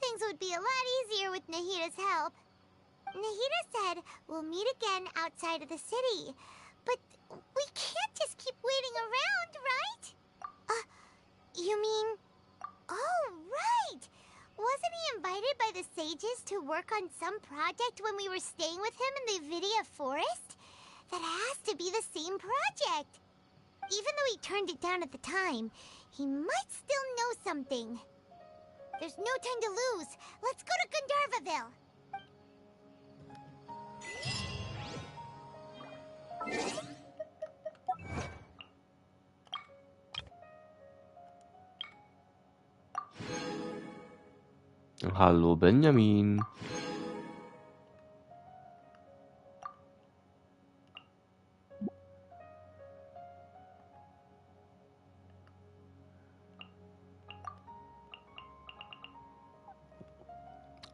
things would be a lot easier with Nahida's help. Nahida said we'll meet again outside of the city. But we can't just keep waiting around, right? You mean... Oh, right! Wasn't he invited by the sages to work on some project when we were staying with him in the Vidia Forest? That has to be the same project. Even though he turned it down at the time, he might still know something. There's no time to lose. Let's go to Gandharvaville. Hallo Benjamin.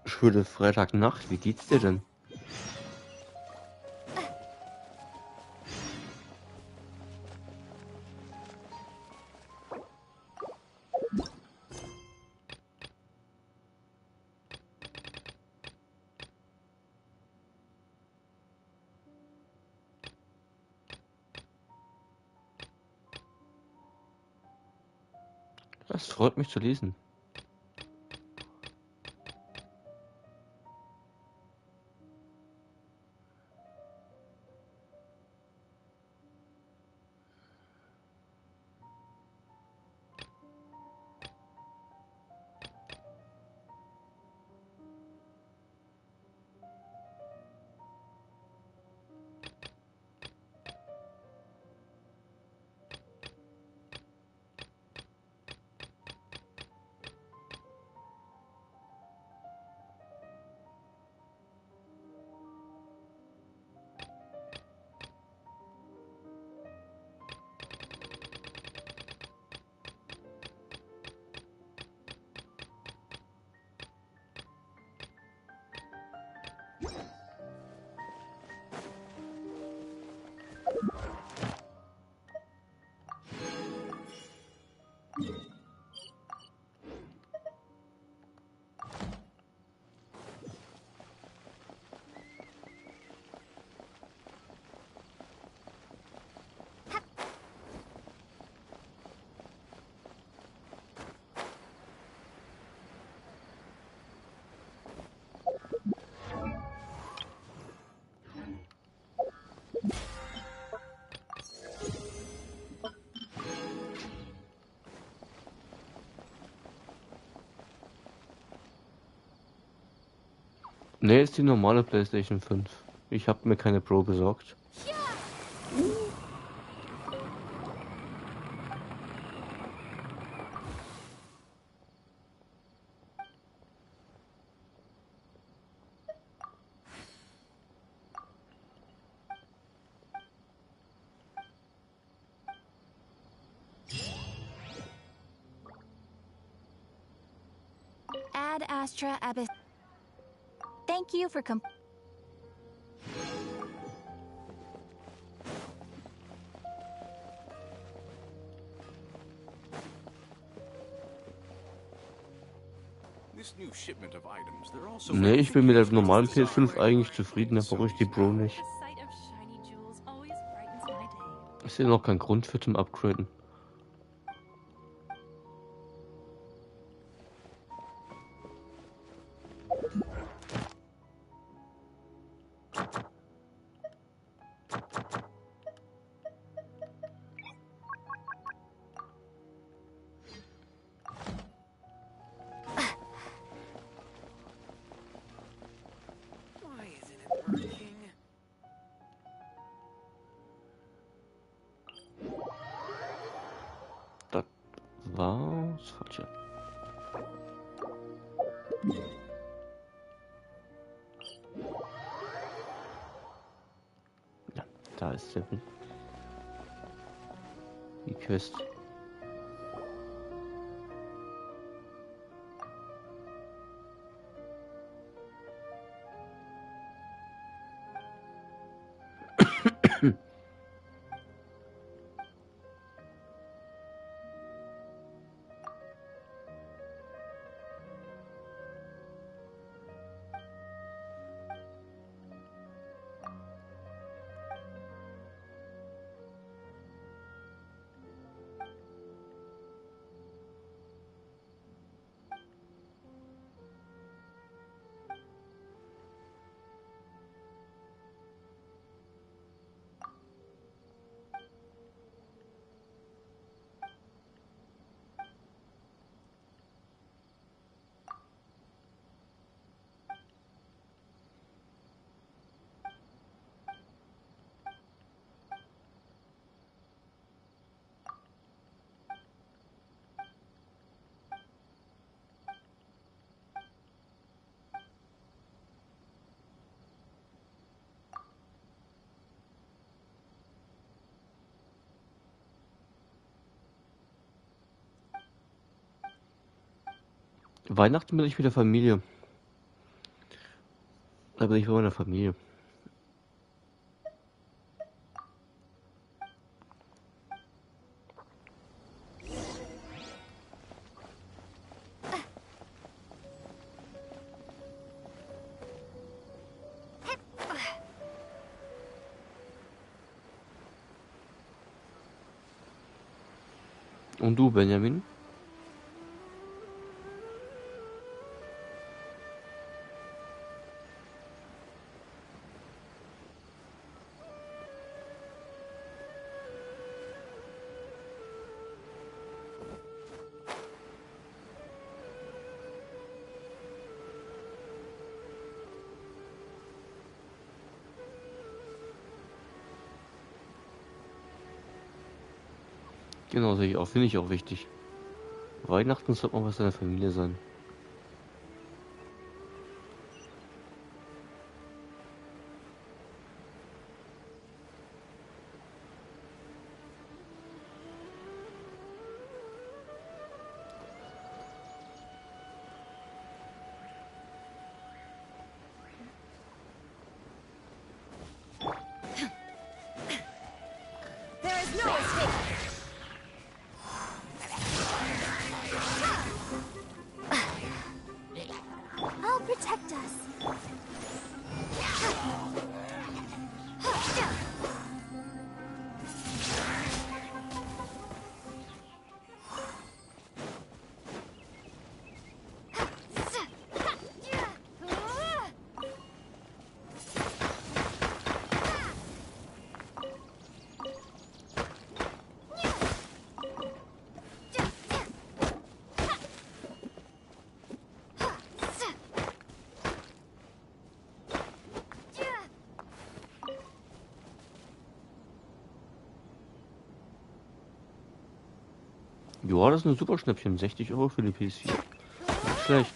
Schöne Freitagnacht, wie geht's dir denn? Das freut mich zu lesen. Ne, ist die normale PlayStation 5. Ich habe mir keine Pro besorgt. Ad Astra Abyss. Thank you for Ne, ich bin mit der normalen PS5 eigentlich zufrieden, da brauche ich die Pro nicht. Ich sehe noch keinen Grund für zum Upgraden. Was? Falsch. Ja, da ist der Bild. Die Quest. Weihnachten bin ich mit der Familie. Da bin ich bei meiner Familie. Und du, Benjamin? Genau, sehe ich auch. Finde ich auch wichtig. Weihnachten sollte man was in der Familie sein. I'll protect us. Ja, das ist ein super Schnäppchen. 60 € für die PS4. Nicht schlecht.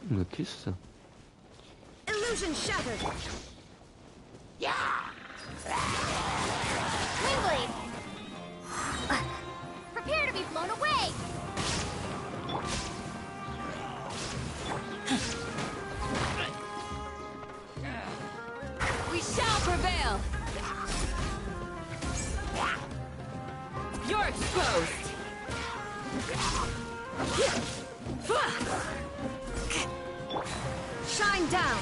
Eine Kiste. Illusion shattered. Windblade! Prepare to be blown away! We shall prevail. You're exposed. Shine down.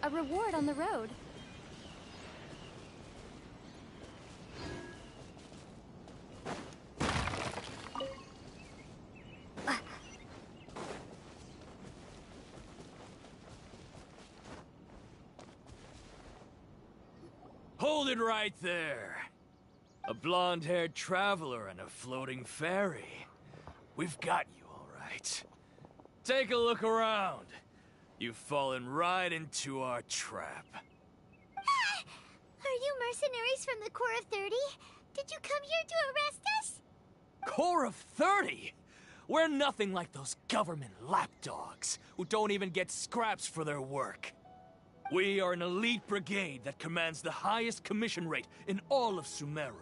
A reward on the road. Hold it right there. A blonde-haired traveler and a floating fairy. We've got you, all right. Take a look around. You've fallen right into our trap. Are you mercenaries from the Corps of 30? Did you come here to arrest us? Corps of 30? We're nothing like those government lapdogs who don't even get scraps for their work. We are an elite brigade that commands the highest commission rate in all of Sumeru.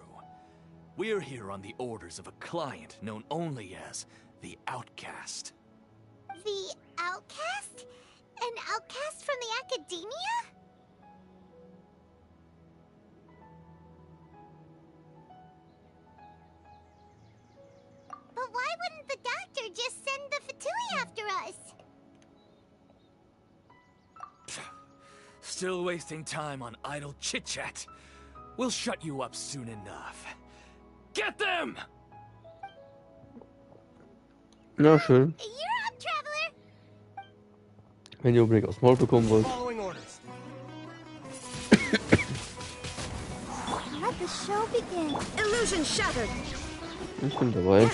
We're here on the orders of a client known only as the Outcast. The Outcast? An outcast from the Academia? But why wouldn't the doctor just send the Fatui after us? Still wasting time on idle chit-chat. We'll shut you up soon enough. Get them! Na schön. You're up, Traveler! Wenn ihr unbedingt aufs Maul bekommen wollt. Let the show begin. Illusion shattered. Ich bin dabei.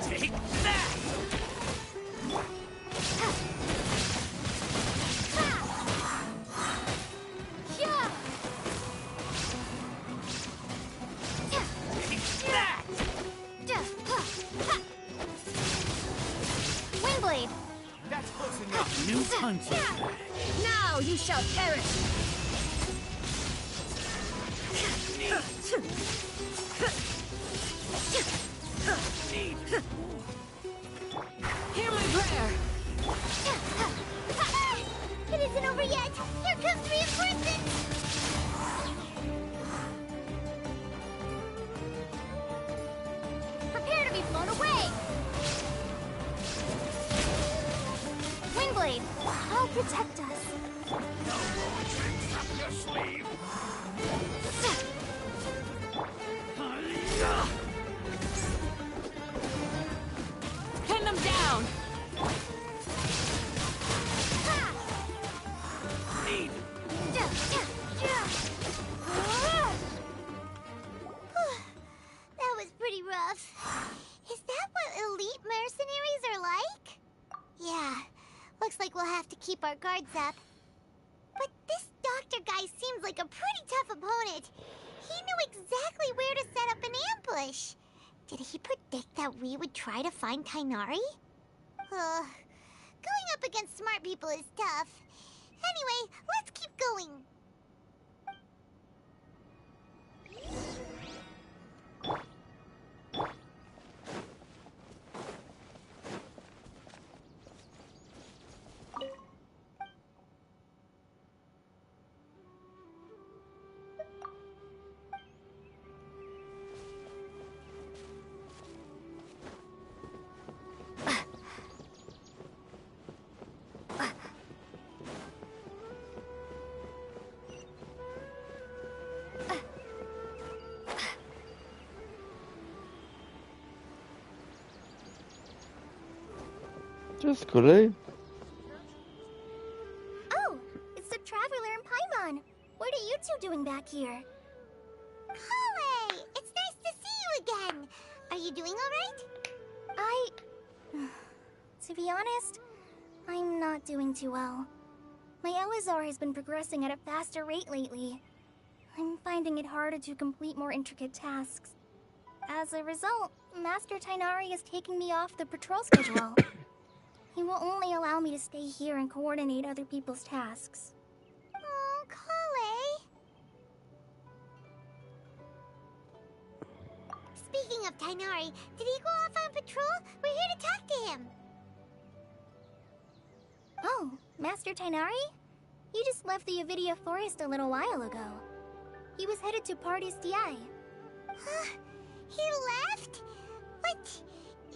Take that! Windblade! That's close enough. New punch. Now you shall perish. Hear my prayer. It isn't over yet! Here comes reinforcements! Prepare to be blown away! Windblade, I'll protect us. No more tricks up your sleeve. Pin them down. Need. That was pretty rough. Is that what elite mercenaries are like? Yeah, looks like we'll have to keep our guards up. But this doctor guy seems like a pretty tough opponent. He knew exactly where to set up an ambush. Did he predict that we would try to find Kainari? Going up against smart people is tough. Anyway, let's keep going. Just kolej. Oh, it's the Traveler and Paimon. What are you two doing back here? Kale! It's nice to see you again. Are you doing all right? To be honest, I'm not doing too well. My Elazar has been progressing at a faster rate lately. I'm finding it harder to complete more intricate tasks. As a result, Master Tighnari is taking me off the patrol schedule. He will only allow me to stay here and coordinate other people's tasks. Oh, Kale. Speaking of Tighnari, did he go off on patrol? We're here to talk to him. Oh, Master Tighnari? He just left the Avidia Forest a little while ago. He was headed to Party's DI. Huh? He left? But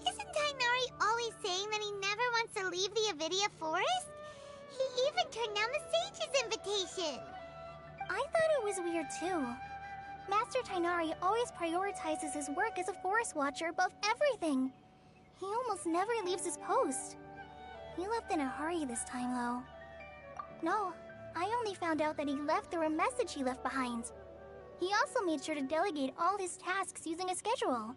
isn't Tighnari always saying that he never wants to leave the Avidia Forest? He even turned down the Sage's invitation. I thought it was weird too. Master Tighnari always prioritizes his work as a forest watcher above everything. He almost never leaves his post. He left in a hurry this time, though. No, I only found out that he left through a message he left behind. He also made sure to delegate all his tasks using a schedule.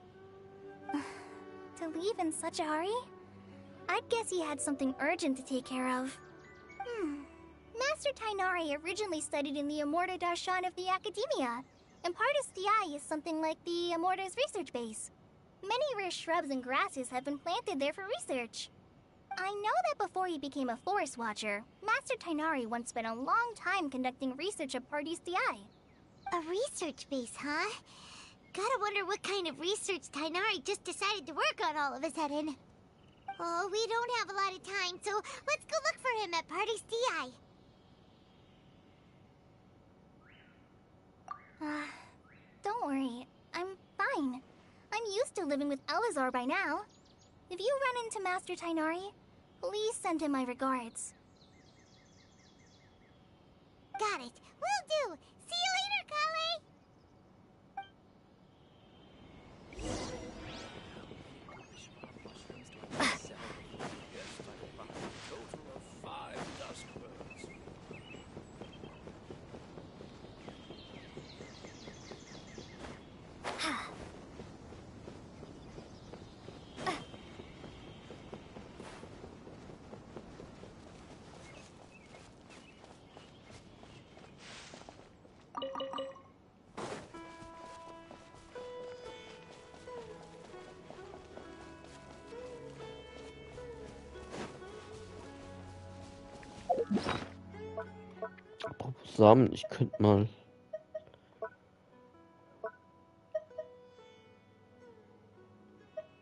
To leave in such a hurry? I'd guess he had something urgent to take care of. Master Tighnari originally studied in the Amorta Darshan of the Academia, and Partis DI is something like the Amorta's research base. Many rare shrubs and grasses have been planted there for research. I know that before he became a forest watcher, Master Tighnari once spent a long time conducting research at Partis DI. A research base, huh? Gotta wonder what kind of research Tighnari just decided to work on all of a sudden. Oh, we don't have a lot of time, so let's go look for him at Party's DI. Don't worry. I'm fine. I'm used to living with Elazar by now. If you run into Master Tighnari, please send him my regards. Got it. Will do. See you later, Kale. Samen, ich könnte mal.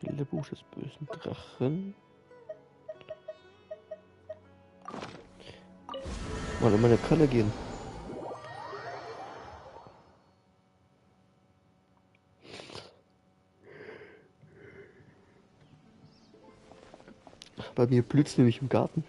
Bilderbuch des bösen Drachen. Mal in meine Kalle gehen. Bei mir blüht's nämlich im Garten.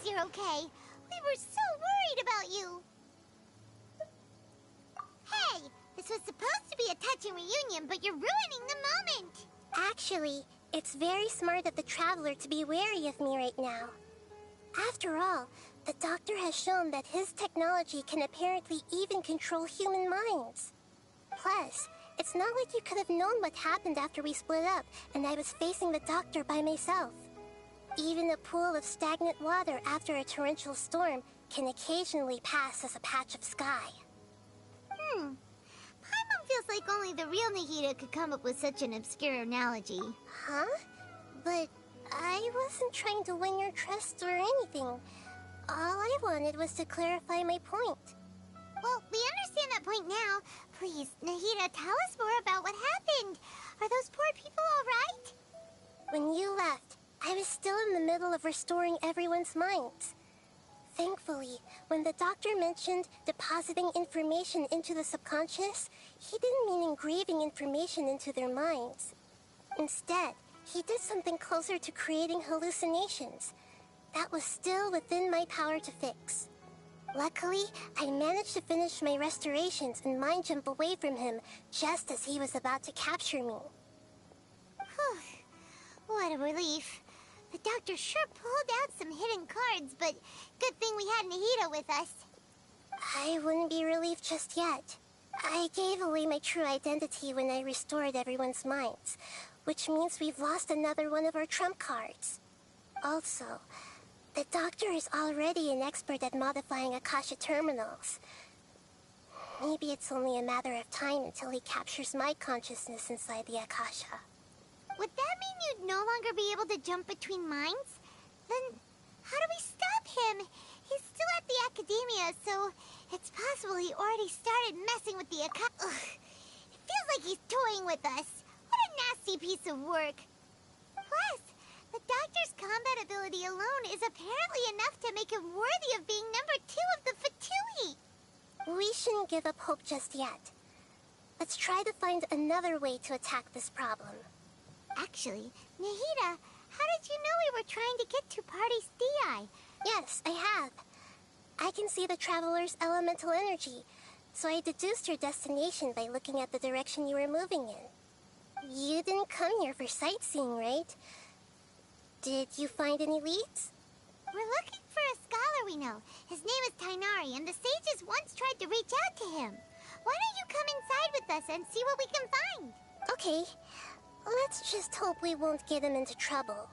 You're okay. We were so worried about you. Hey, this was supposed to be a touching reunion. him, but you're ruining the moment. Actually, it's very smart of the Traveler to be wary of me right now. After all, the Doctor has shown that his technology can apparently even control human minds. Plus, it's not like you could have known what happened after we split up and I was facing the Doctor by myself. Even a pool of stagnant water after a torrential storm can occasionally pass as a patch of sky. Paimon feels like only the real Nahida could come up with such an obscure analogy. Huh? But I wasn't trying to win your trust or anything. All I wanted was to clarify my point. Well, we understand that point now. Please, Nahida, tell us more about what happened. Are those poor people all right? When you left, I was still in the middle of restoring everyone's minds. Thankfully, when the Doctor mentioned depositing information into the subconscious, he didn't mean engraving information into their minds. Instead, he did something closer to creating hallucinations. That was still within my power to fix. Luckily, I managed to finish my restorations and mind jump away from him just as he was about to capture me. Whew. What a relief. The Doctor sure pulled out some hidden cards, but good thing we had Nahida with us. I wouldn't be relieved just yet. I gave away my true identity when I restored everyone's minds, which means we've lost another one of our trump cards. Also, the Doctor is already an expert at modifying Akasha terminals. Maybe it's only a matter of time until he captures my consciousness inside the Akasha. Would that mean you'd no longer be able to jump between minds? Then how do we stop him? He's still at the Academia, so it's possible he already started messing with the Akasha. It feels like he's toying with us. What a nasty piece of work. Plus, the Doctor's combat ability alone is apparently enough to make him worthy of being number 2 of the Fatui. We shouldn't give up hope just yet. Let's try to find another way to attack this problem. Actually, Nahida, how did you know we were trying to get to Party's Di? Yes, I have. I can see the Traveler's elemental energy, so I deduced your destination by looking at the direction you were moving in. You didn't come here for sightseeing, right? Did you find any leads? We're looking for a scholar we know. His name is Tainari, and the sages once tried to reach out to him. Why don't you come inside with us and see what we can find? Okay. Let's just hope we won't get him into trouble.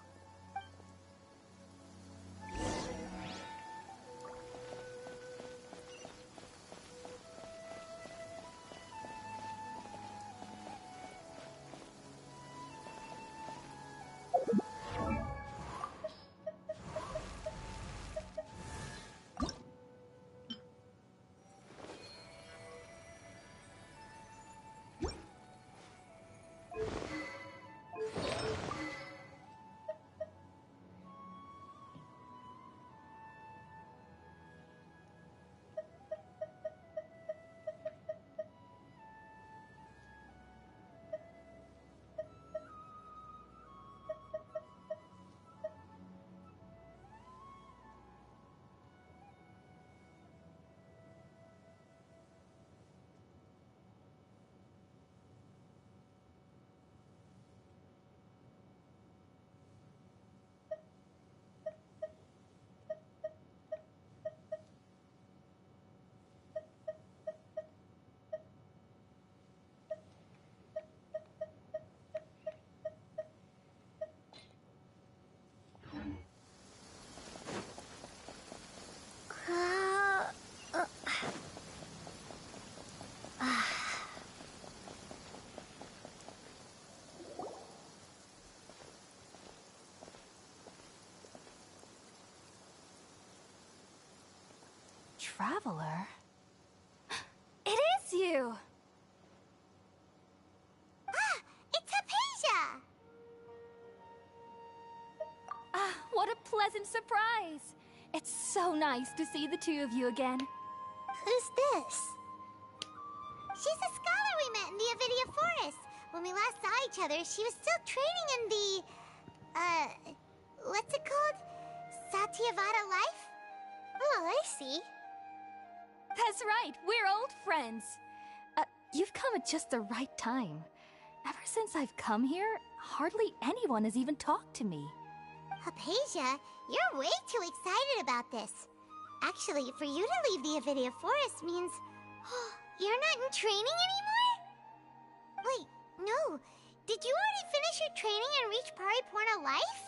Traveler? It is you! Ah! It's Hypatia! Ah, what a pleasant surprise! It's so nice to see the two of you again. Who's this? She's a scholar we met in the Avidia Forest. When we last saw each other, she was still training in the... what's it called? Satyavada life? Oh, I see. That's right, we're old friends. You've come at just the right time. Ever since I've come here, hardly anyone has even talked to me. Hypatia, you're way too excited about this. Actually, for you to leave the Avidia Forest means... you're not in training anymore? Wait, no. Did you already finish your training and reach Pariporna life?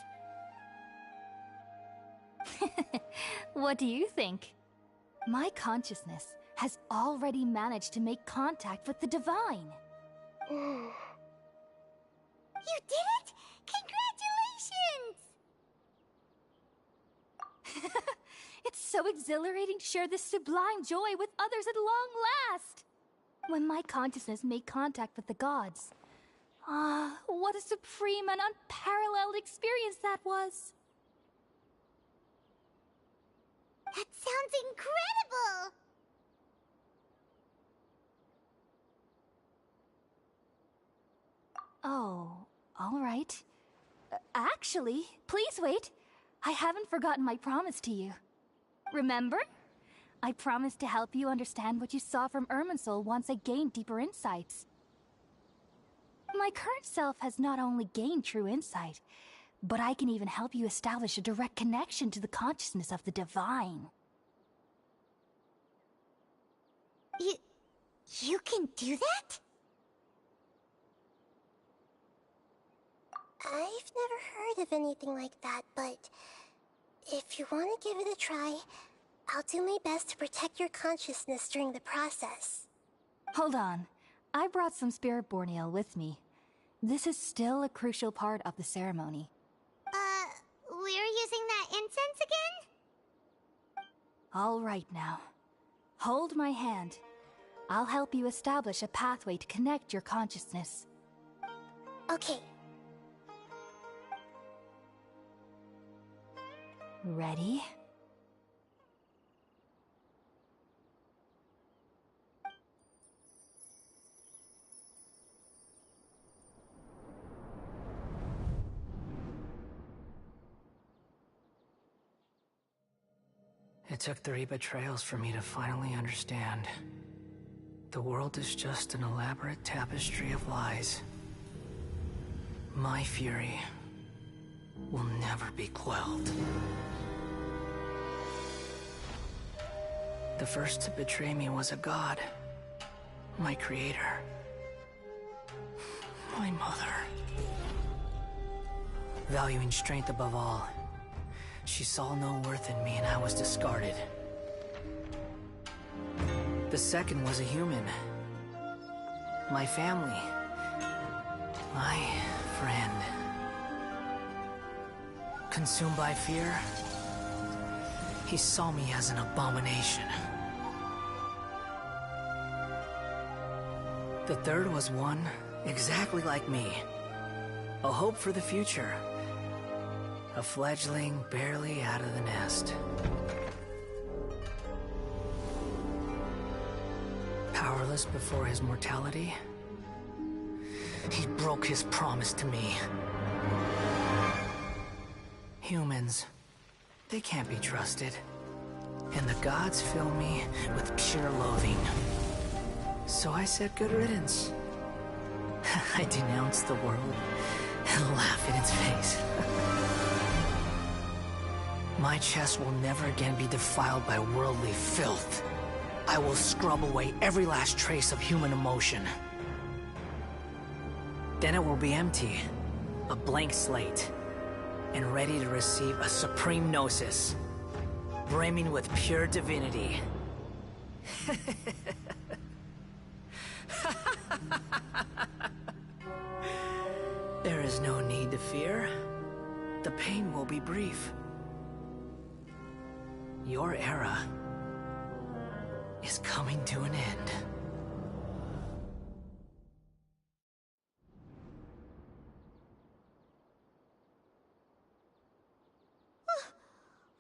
What do you think? My consciousness has already managed to make contact with the divine. You did it? Congratulations! It's so exhilarating to share this sublime joy with others at long last! When my consciousness made contact with the gods. Ah, what a supreme and unparalleled experience that was! That sounds incredible! Oh, all right. Actually, please wait. I haven't forgotten my promise to you. Remember? I promised to help you understand what you saw from Irminsul once I gained deeper insights. My current self has not only gained true insight, but I can even help you establish a direct connection to the consciousness of the divine. You can do that? I've never heard of anything like that, but if you want to give it a try, I'll do my best to protect your consciousness during the process. Hold on. I brought some spirit borneal with me. This is still a crucial part of the ceremony. We're using that incense again? All right now. Hold my hand. I'll help you establish a pathway to connect your consciousness. Okay. Ready? It took 3 betrayals for me to finally understand. The world is just an elaborate tapestry of lies. My fury will never be quelled. The first to betray me was a god. My creator. My mother. Valuing strength above all, she saw no worth in me and I was discarded. The second was a human. My family. My friend. Consumed by fear, he saw me as an abomination. The third was one exactly like me. A hope for the future. A fledgling barely out of the nest. Powerless before his mortality, he broke his promise to me. Humans, they can't be trusted. And the gods fill me with pure loathing. So I said good riddance. I denounced the world and laughed in its face. My chest will never again be defiled by worldly filth. I will scrub away every last trace of human emotion. Then it will be empty, a blank slate, and ready to receive a supreme gnosis, brimming with pure divinity. There is no need to fear. The pain will be brief. Your era is coming to an end.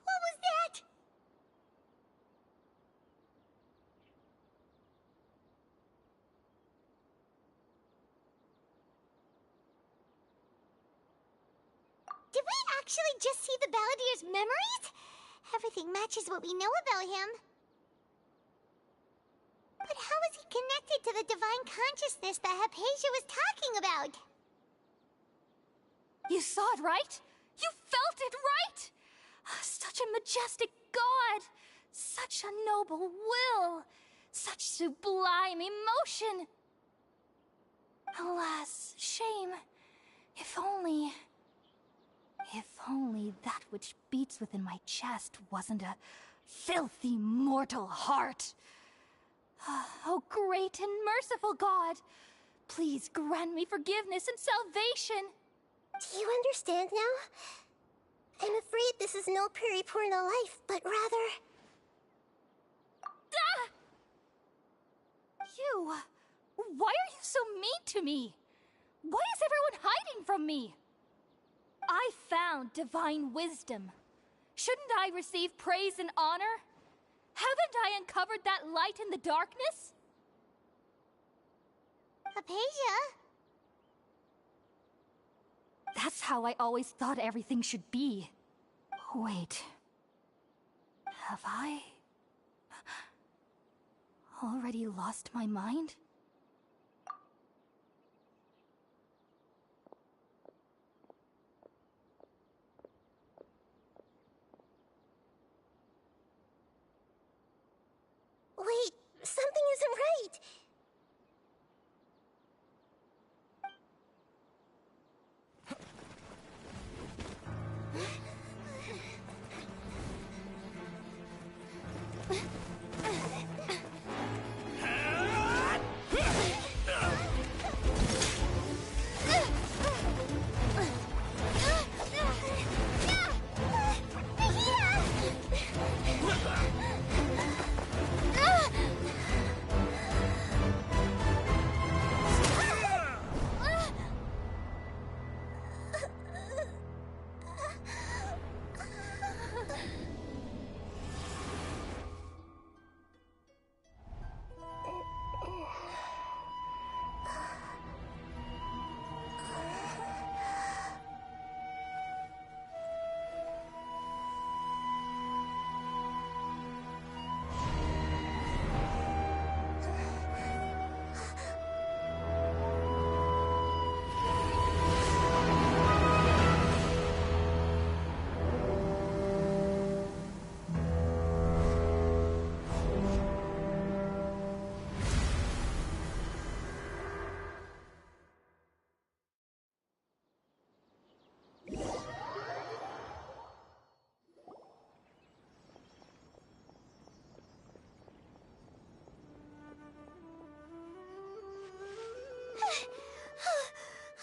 What was that? Did we actually just see the Balladeer's memories? Everything matches what we know about him. But how is he connected to the divine consciousness that Hypatia was talking about. You saw it, right? You felt it, right? Such a majestic god! Such a noble will! Such sublime emotion! Alas, shame. If only that which beats within my chest wasn't a filthy mortal heart. Oh, great and merciful God! Please grant me forgiveness and salvation! Do you understand now? I'm afraid this is no Puripurna life, but rather... Ah! You... Why are you so mean to me? Why is everyone hiding from me? I found divine wisdom. Shouldn't I receive praise and honor? Haven't I uncovered that light in the darkness? Hypatia? That's how I always thought everything should be. Wait. Have I... already lost my mind? Wait, something isn't right.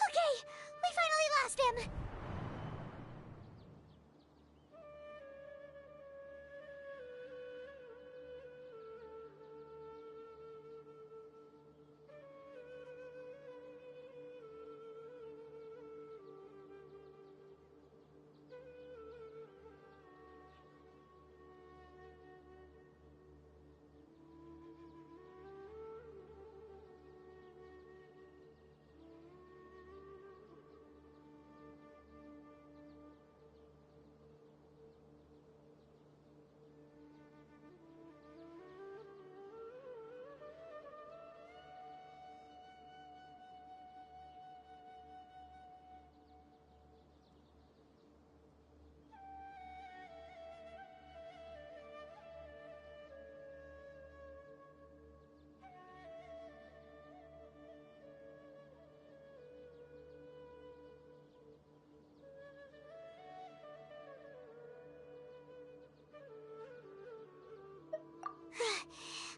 Okay, we finally lost him!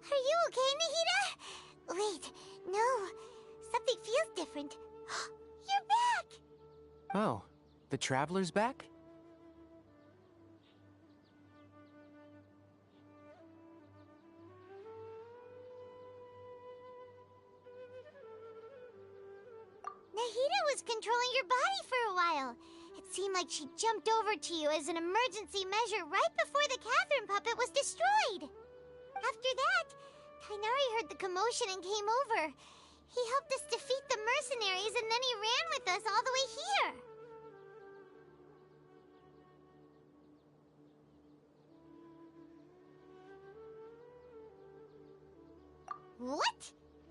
Are you okay, Nahida? Wait, no. Something feels different. You're back! Oh, the Traveler's back? Nahida was controlling your body for a while. It seemed like she jumped over to you as an emergency measure right before the Catherine puppet was destroyed. After that, Tainari heard the commotion and came over. He helped us defeat the mercenaries and then he ran with us all the way here. What?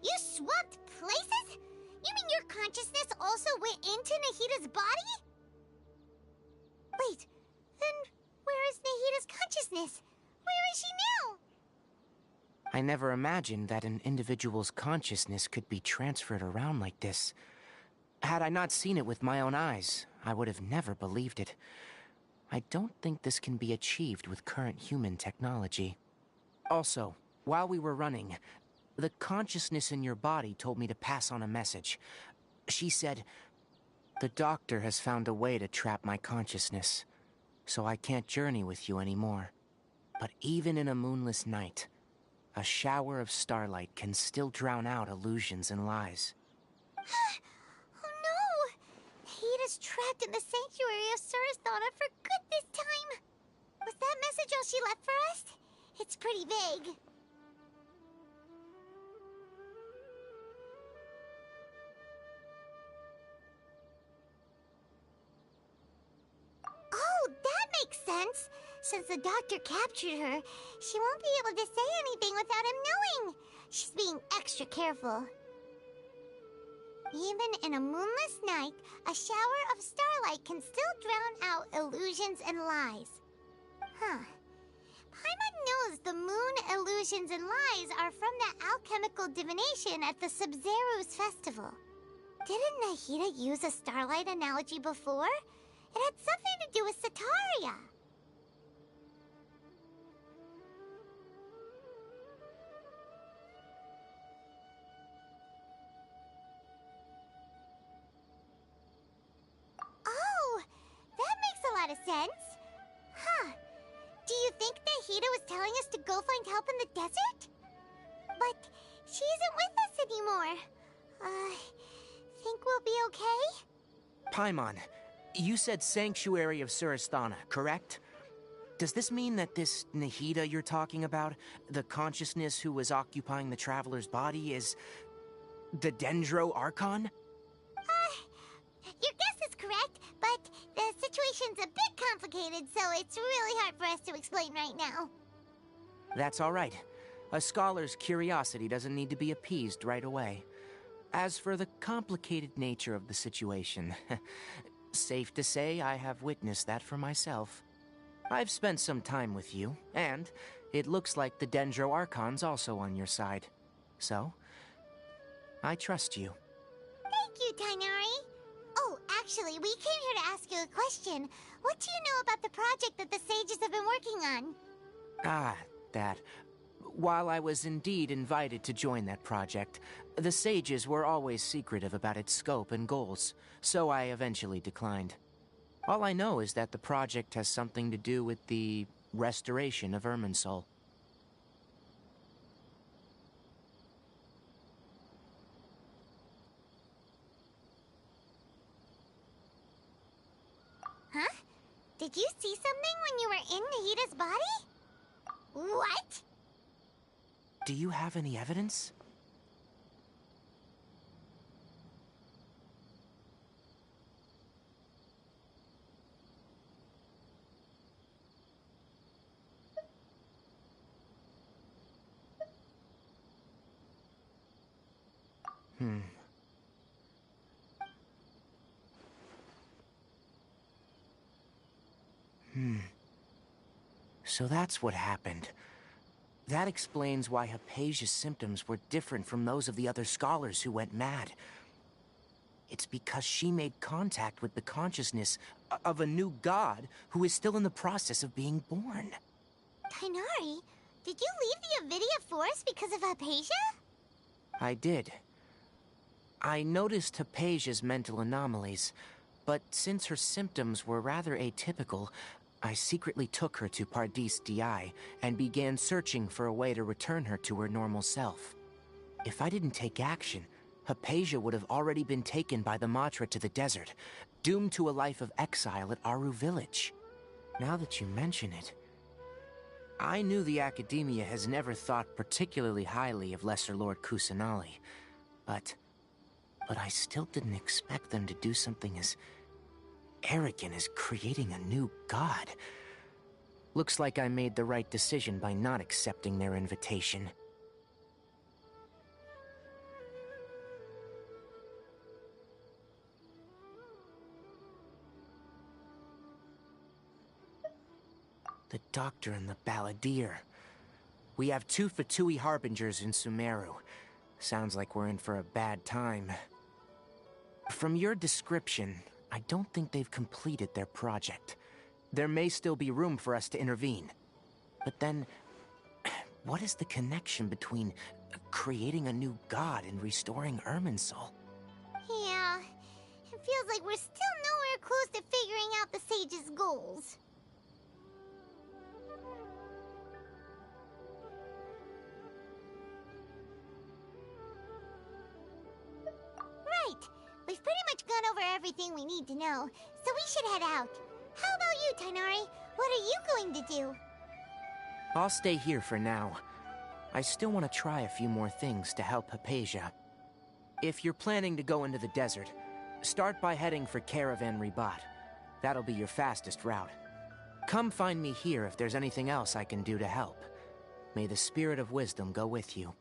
You swapped places? You mean your consciousness also went into Nahida's body? Wait, then where is Nahida's consciousness? Where is she now? I never imagined that an individual's consciousness could be transferred around like this. Had I not seen it with my own eyes, I would have never believed it. I don't think this can be achieved with current human technology. Also, while we were running, the consciousness in your body told me to pass on a message. She said, "The doctor has found a way to trap my consciousness, so I can't journey with you anymore. But even in a moonless night, a shower of starlight can still drown out illusions and lies." Oh no! Nahida's trapped in the sanctuary of Surasthana for good this time. Was that message all she left for us? It's pretty vague. Oh, that makes sense. Since the doctor captured her, she won't be able to say anything without him knowing. She's being extra careful. Even in a moonless night, a shower of starlight can still drown out illusions and lies. Huh. Paimon knows the moon illusions and lies are from the alchemical divination at the Sub-Zero's festival. Didn't Nahida use a starlight analogy before? It had something to do with Sataria. Oh, that makes a lot of sense. Huh. Do you think Nahida was telling us to go find help in the desert? But she isn't with us anymore. Think we'll be okay? Paimon, you said Sanctuary of Surasthana, correct? Does this mean that this Nahida you're talking about, the consciousness who was occupying the Traveler's body, is the Dendro Archon? Your guess is correct, but the situation's a bit complicated, so it's really hard for us to explain right now. That's all right. A scholar's curiosity doesn't need to be appeased right away. As for the complicated nature of the situation, safe to say I have witnessed that for myself. I've spent some time with you, and it looks like the Dendro Archon's also on your side. So, I trust you. Thank you, Tainari. Oh, actually, we came here to ask you a question. What do you know about the project that the sages have been working on? Ah, that. While I was indeed invited to join that project, the sages were always secretive about its scope and goals, so I eventually declined. All I know is that the project has something to do with the restoration of Irminsul. Huh? Did you see something when you were in Nahida's body? What? Do you have any evidence? So that's what happened. That explains why Hypatia's symptoms were different from those of the other scholars who went mad. It's because she made contact with the consciousness of a new god who is still in the process of being born. Tainari, did you leave the Avidia Forest because of Hypatia? I did. I noticed Hypatia's mental anomalies, but since her symptoms were rather atypical, I secretly took her to Pardis Di and began searching for a way to return her to her normal self. If I didn't take action, Hypatia would have already been taken by the Matra to the desert, doomed to a life of exile at Aru Village. Now that you mention it, I knew the Academia has never thought particularly highly of Lesser Lord Kusanali, but I still didn't expect them to do something as arrogant as creating a new god. Looks like I made the right decision by not accepting their invitation. The Doctor and the Balladeer. We have 2 Fatui Harbingers in Sumeru. Sounds like we're in for a bad time. From your description, I don't think they've completed their project. There may still be room for us to intervene. But then, what is the connection between creating a new god and restoring Irminsul? Yeah, it feels like we're still nowhere close to figuring out the Sage's goals. Right, we've pretty much gone over everything we need to know, so we should head out. How about you, Tighnari? What are you going to do? I'll stay here for now. I still want to try a few more things to help Hypatia. If you're planning to go into the desert, start by heading for Caravan Ribat. That'll be your fastest route. Come find me here if there's anything else I can do to help. May the spirit of wisdom go with you.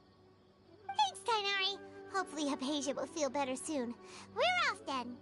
Thanks, Tighnari. Hopefully Hypatia will feel better soon. We're off then.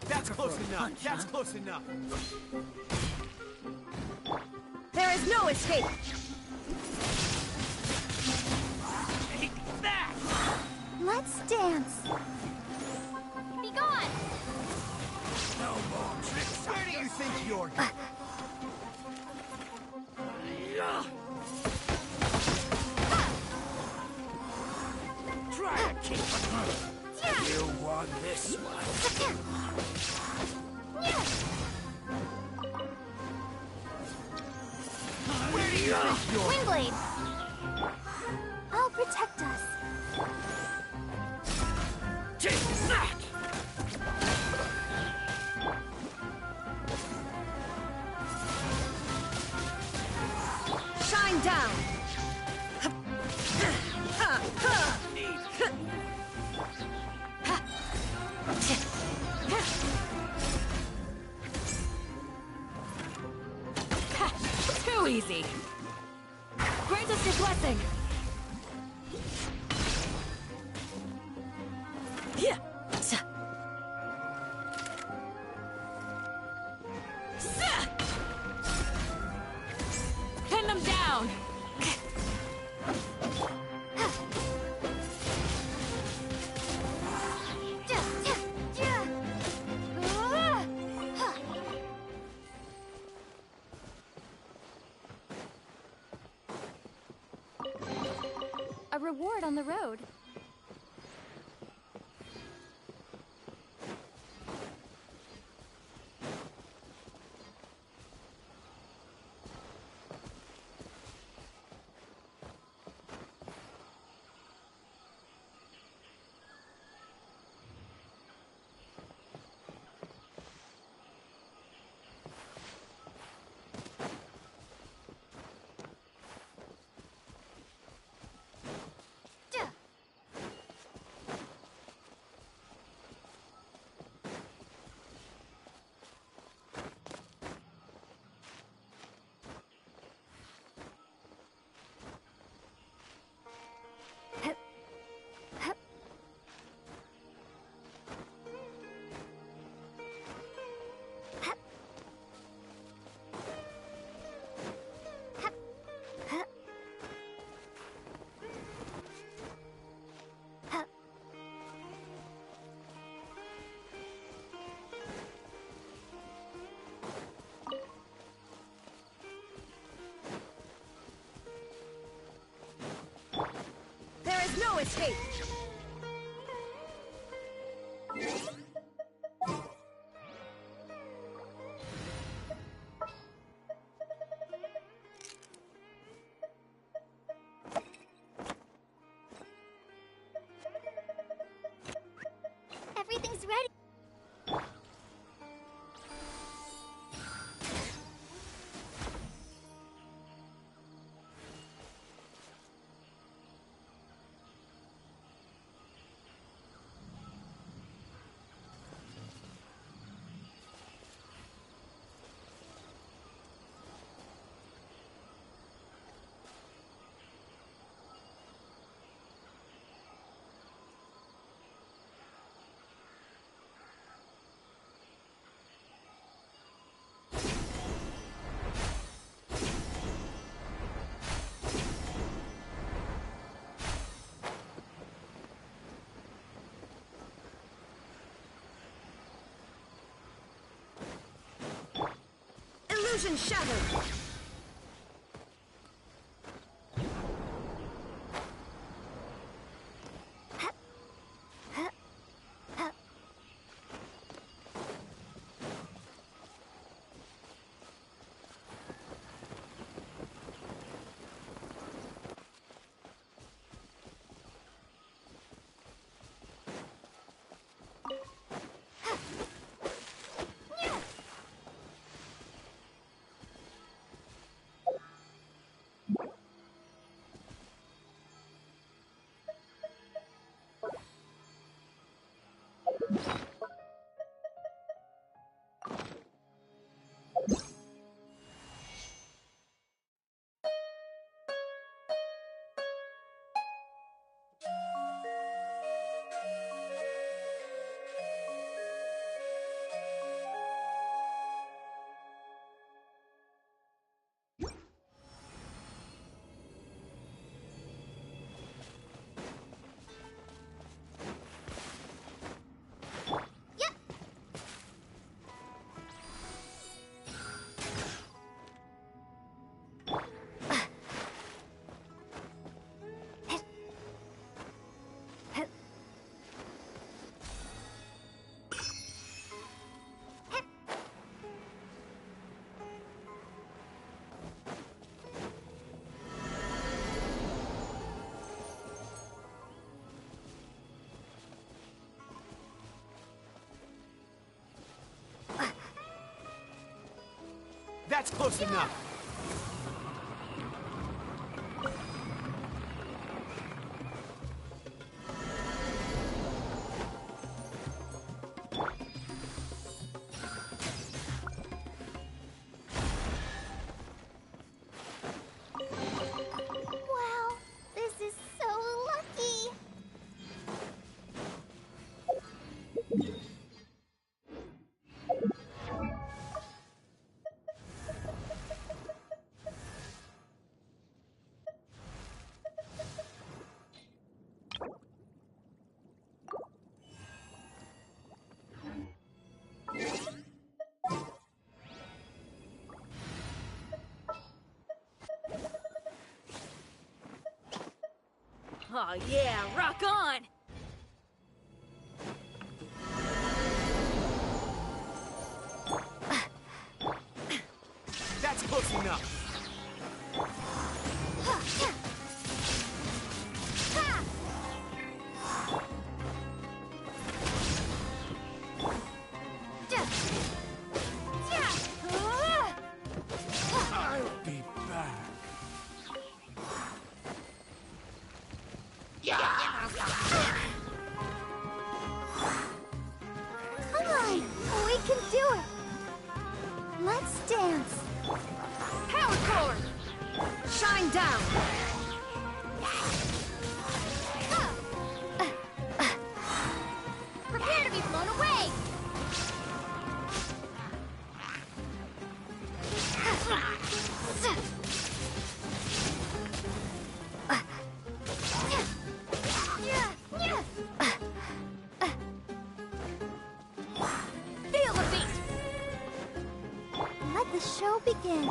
That's close enough. That's close enough. There is no escape! Take that! Let's dance. Be gone! No more tricks. Where do you think you're... Try to keep it. You won this one. Where do you think you're... Windblade! I'll protect us. Take that! Shine down! Too easy! Grant us your blessing! Yeah. Pin them down! A reward on the road. There is no escape! ready. Illusion shattered! That's close enough. Wow, this is so lucky. Oh yeah, rock on! That's close enough. I'll be back. Come on, we can do it. Let's dance. Power cord! Shine down! Prepare to be blown away. Feel the beat! Let the show begin.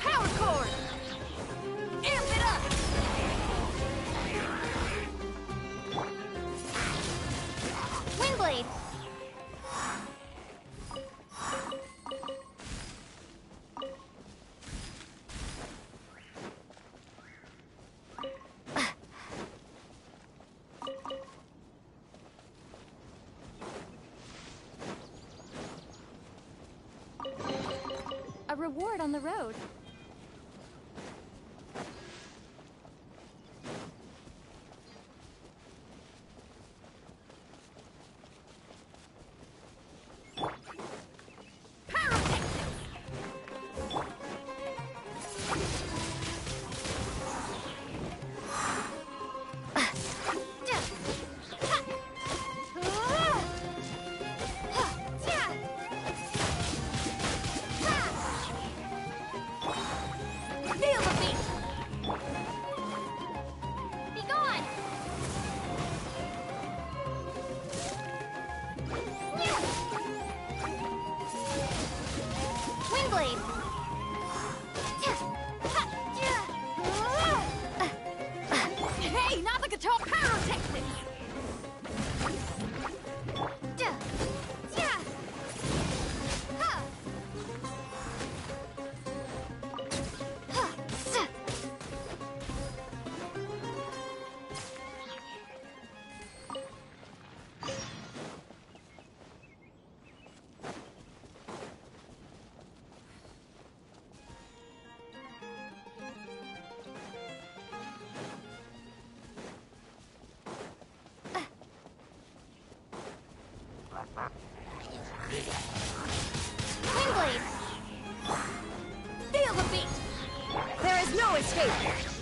Power cord! Amp it up! Windblade. reward on the road. Hey, not the guitar pyrotechnics! Windblade! Feel the beat! There is no escape!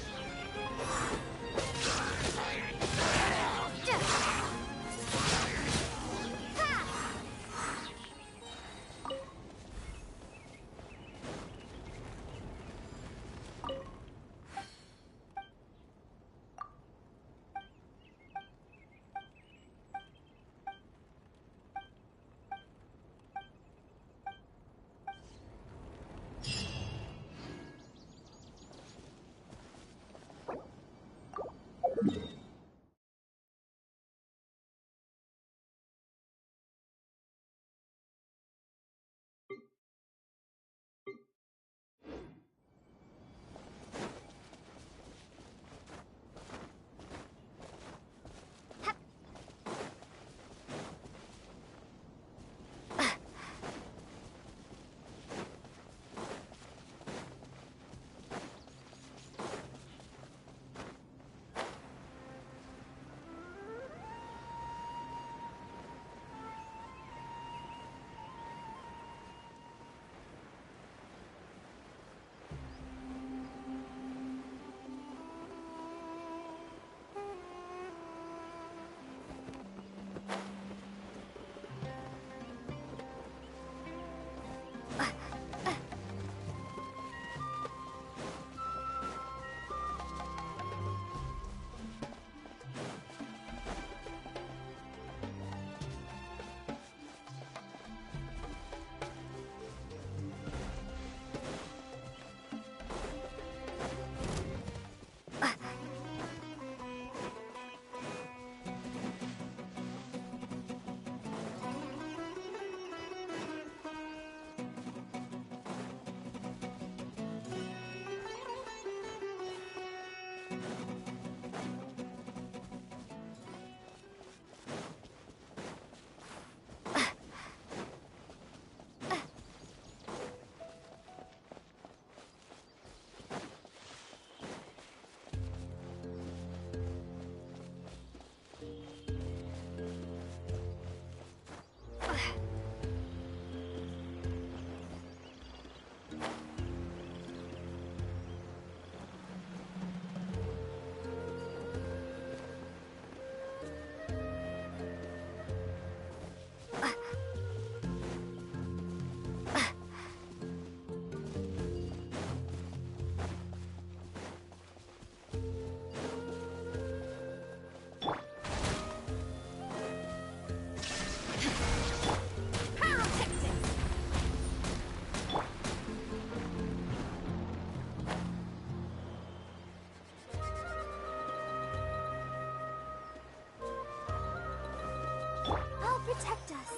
Protect us.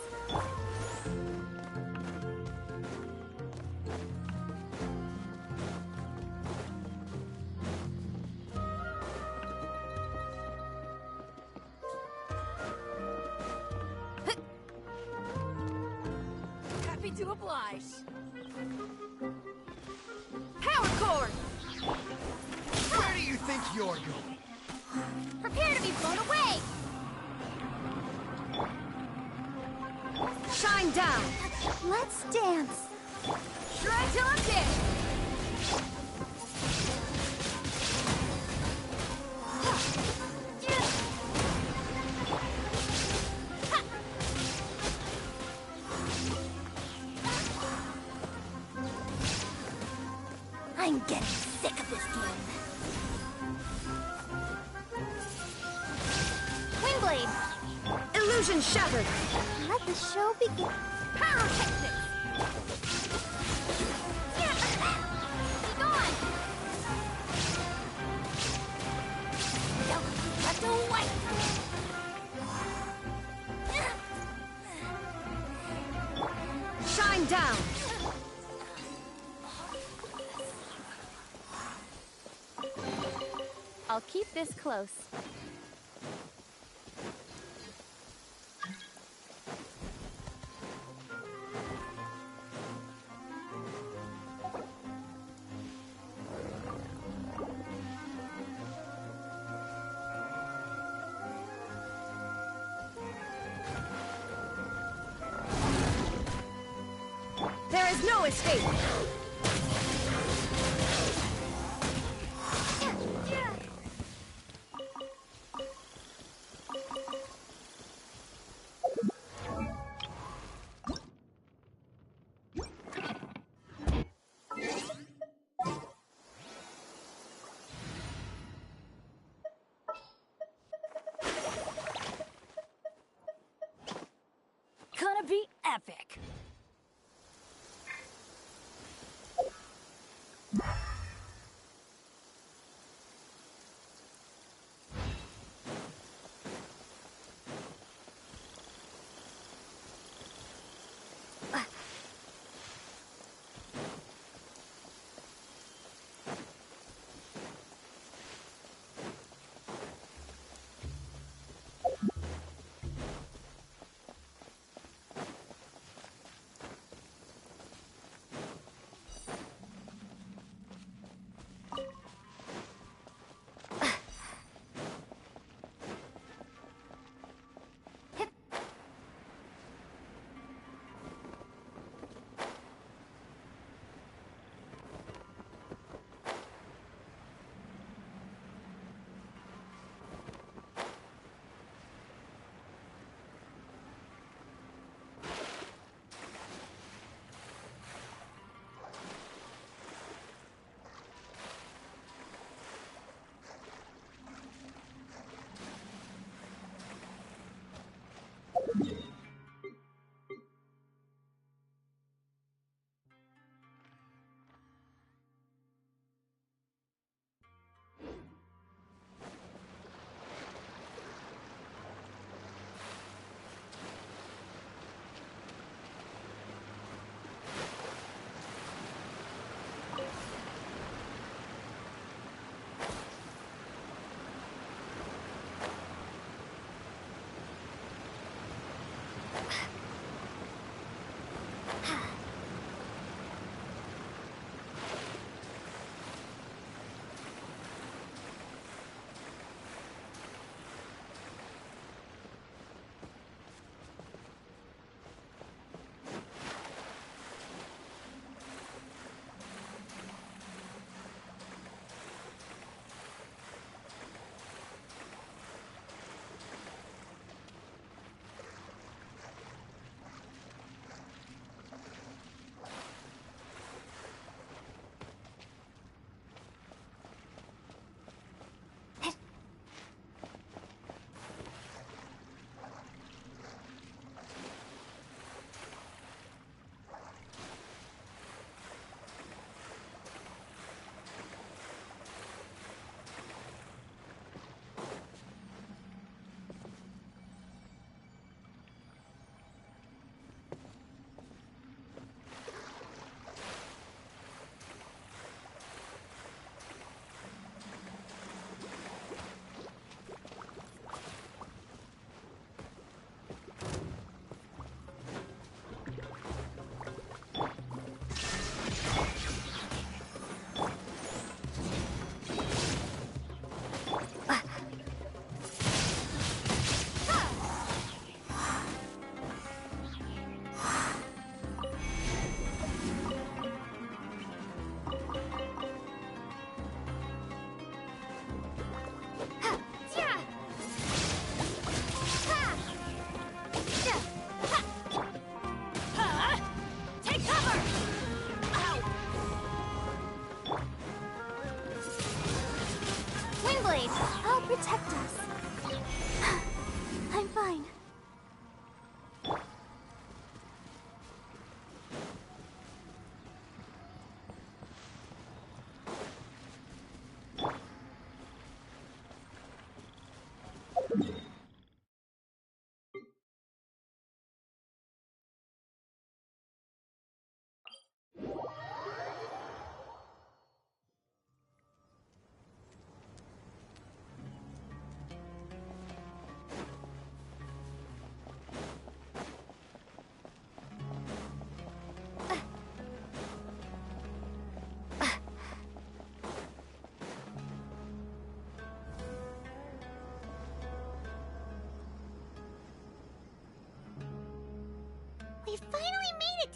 Happy to oblige. think you're going? Prepare to be blown away! Shine down! Let's dance. Shred till I'm dead! I'm getting sick of this game. Windblade! Illusion shattered! Let the show begin. Pyrotechnics! Be gone! Don't let the light. Shine down! I'll keep this close. There is no escape! Gonna be epic!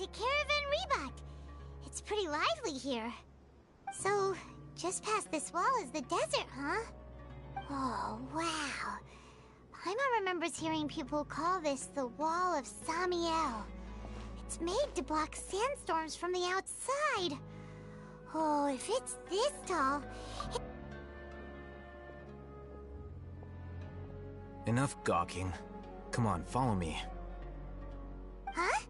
to Caravan Rebot. It's pretty lively here. So, just past this wall is the desert, huh? Oh, wow. Paimon remembers hearing people call this the Wall of Samiel. It's made to block sandstorms from the outside. Oh, if it's this tall... Enough gawking. Come on, follow me. Huh?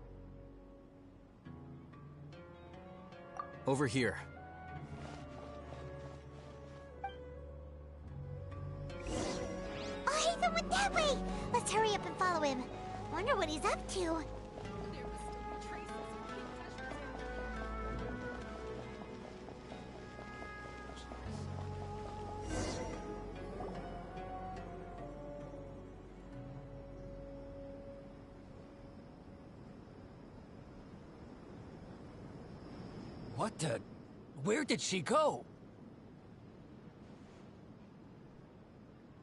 Over here. Oh, Hatham went that way! Let's hurry up and follow him. Wonder what he's up to. What the... Where did she go?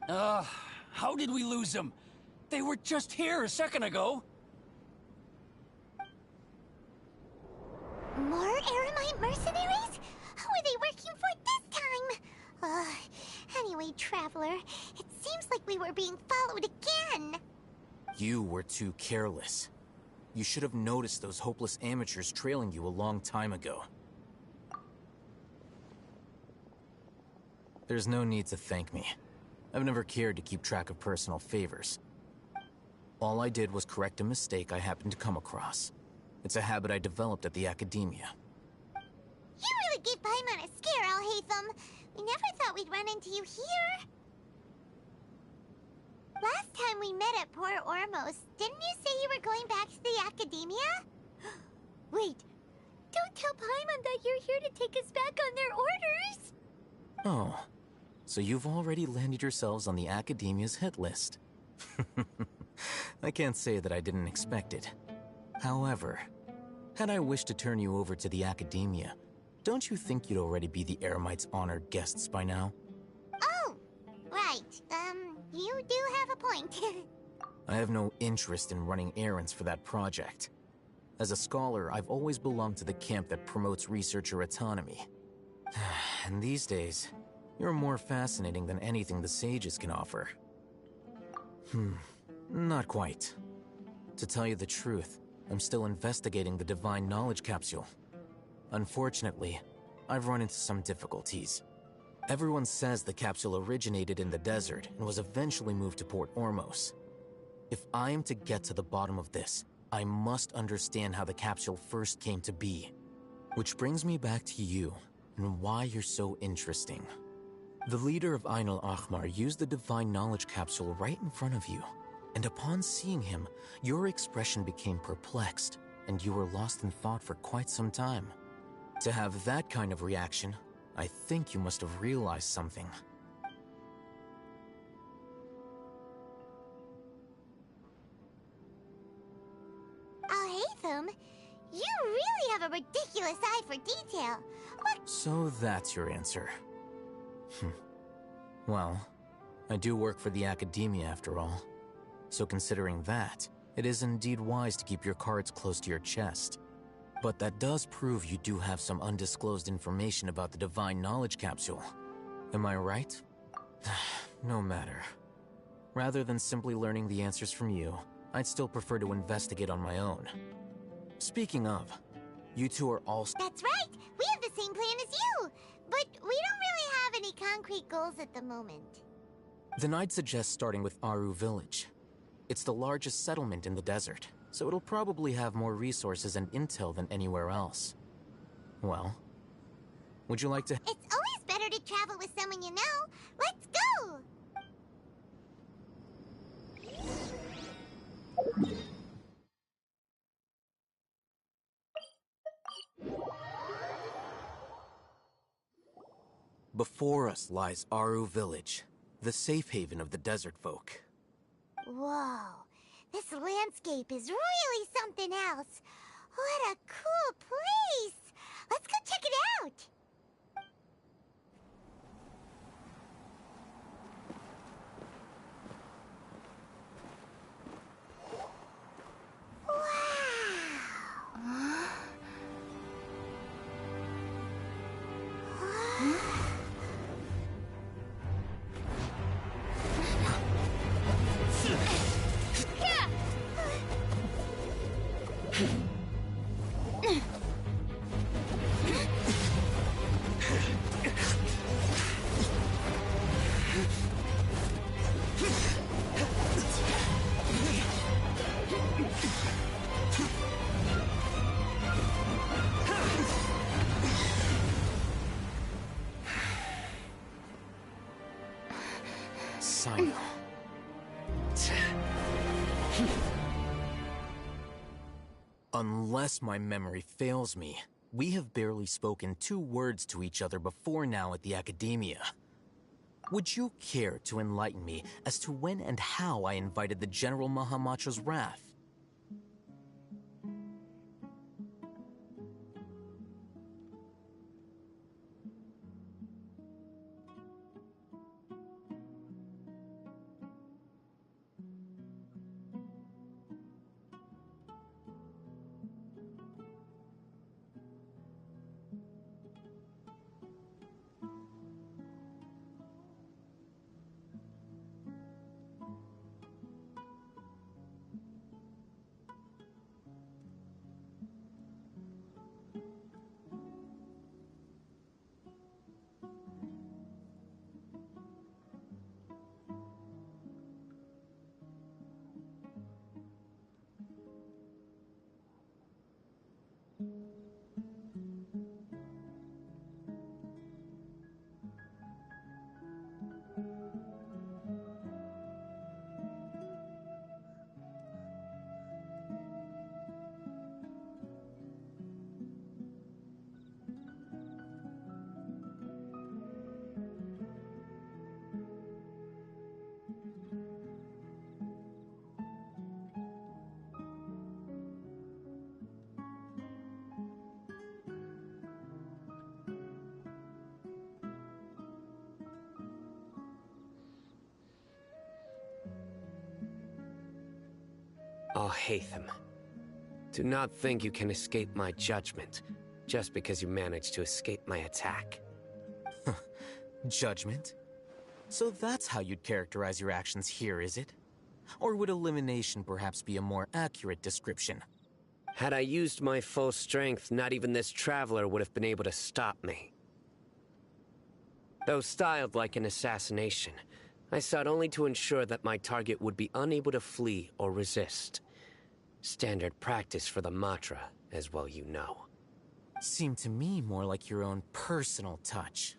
How did we lose them? They were just here a second ago. More Eremite mercenaries? Who are they working for this time? Anyway, Traveler, it seems like we were being followed again. You were too careless. You should have noticed those hopeless amateurs trailing you a long time ago. There's no need to thank me. I've never cared to keep track of personal favors. All I did was correct a mistake I happened to come across. It's a habit I developed at the Academia. You really gave Paimon a scare, Alhaitham. We never thought we'd run into you here. Last time we met at Port Ormos, didn't you say you were going back to the Academia? Wait, don't tell Paimon that you're here to take us back on their orders! Oh, so you've already landed yourselves on the Academia's hit list. I can't say that I didn't expect it. However, had I wished to turn you over to the Academia, don't you think you'd already be the Eremites' honored guests by now? Oh, right. You do have a point. I have no interest in running errands for that project. As a scholar, I've always belonged to the camp that promotes researcher autonomy. And these days, you're more fascinating than anything the sages can offer. Not quite. To tell you the truth, I'm still investigating the Divine Knowledge Capsule. Unfortunately, I've run into some difficulties. Everyone says the capsule originated in the desert and was eventually moved to Port Ormos. If I am to get to the bottom of this, I must understand how the capsule first came to be. Which brings me back to you, and why you're so interesting. The leader of Ainul Ahmar used the Divine Knowledge Capsule right in front of you, and upon seeing him, your expression became perplexed, and you were lost in thought for quite some time. To have that kind of reaction, I think you must have realized something. Alhaitham, you really have a ridiculous eye for detail. What? So that's your answer. Well, I do work for the Academia after all. So considering that, it is indeed wise to keep your cards close to your chest. But that does prove you do have some undisclosed information about the Divine Knowledge Capsule. Am I right? No matter. Rather than simply learning the answers from you, I'd still prefer to investigate on my own. Speaking of, you two are all... That's right! We have the same plan as you! But we don't really have any concrete goals at the moment. Then I'd suggest starting with Aru Village. It's the largest settlement in the desert, so it'll probably have more resources and intel than anywhere else. Well, would you like to... It's always better to travel with someone you know. Let's go! Before us lies Aru Village, the safe haven of the desert folk. Whoa, this landscape is really something else. What a cool place! Let's go check it out! Wow! Sino. Unless my memory fails me, we have barely spoken 2 words to each other before now at the Academia. Would you care to enlighten me as to when and how I invited the General Mahamatra's wrath? Oh, Hatham. Do not think you can escape my judgment, just because you managed to escape my attack. Judgment? So that's how you'd characterize your actions here, is it? Or would elimination perhaps be a more accurate description? Had I used my full strength, not even this traveler would have been able to stop me. Though styled like an assassination, I sought only to ensure that my target would be unable to flee or resist. Standard practice for the Matra, as well you know. Seemed to me more like your own personal touch.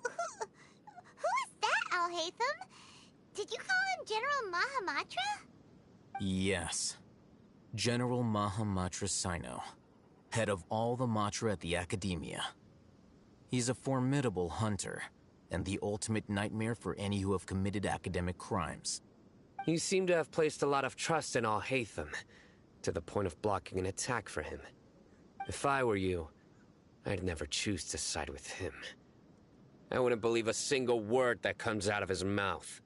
Who is that, Alhaitham? Did you call him General Mahamatra? Yes. General Mahamatra Sino, head of all the Matra at the Academia. He's a formidable hunter, and the ultimate nightmare for any who have committed academic crimes. You seem to have placed a lot of trust in Alhaitham, to the point of blocking an attack for him. If I were you, I'd never choose to side with him. I wouldn't believe a single word that comes out of his mouth.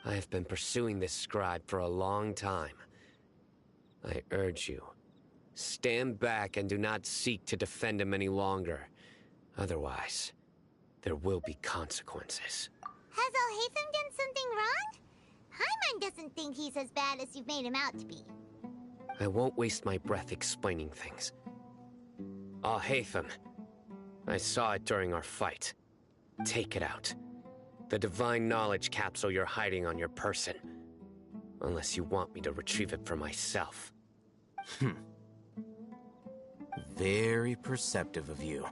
I have been pursuing this scribe for a long time. I urge you, stand back and do not seek to defend him any longer. Otherwise, there will be consequences. Has Alhaitham done something wrong? Paimon doesn't think he's as bad as you've made him out to be. I won't waste my breath explaining things. Alhaitham, I saw it during our fight. Take it out. The divine knowledge capsule you're hiding on your person. Unless you want me to retrieve it for myself. Very perceptive of you.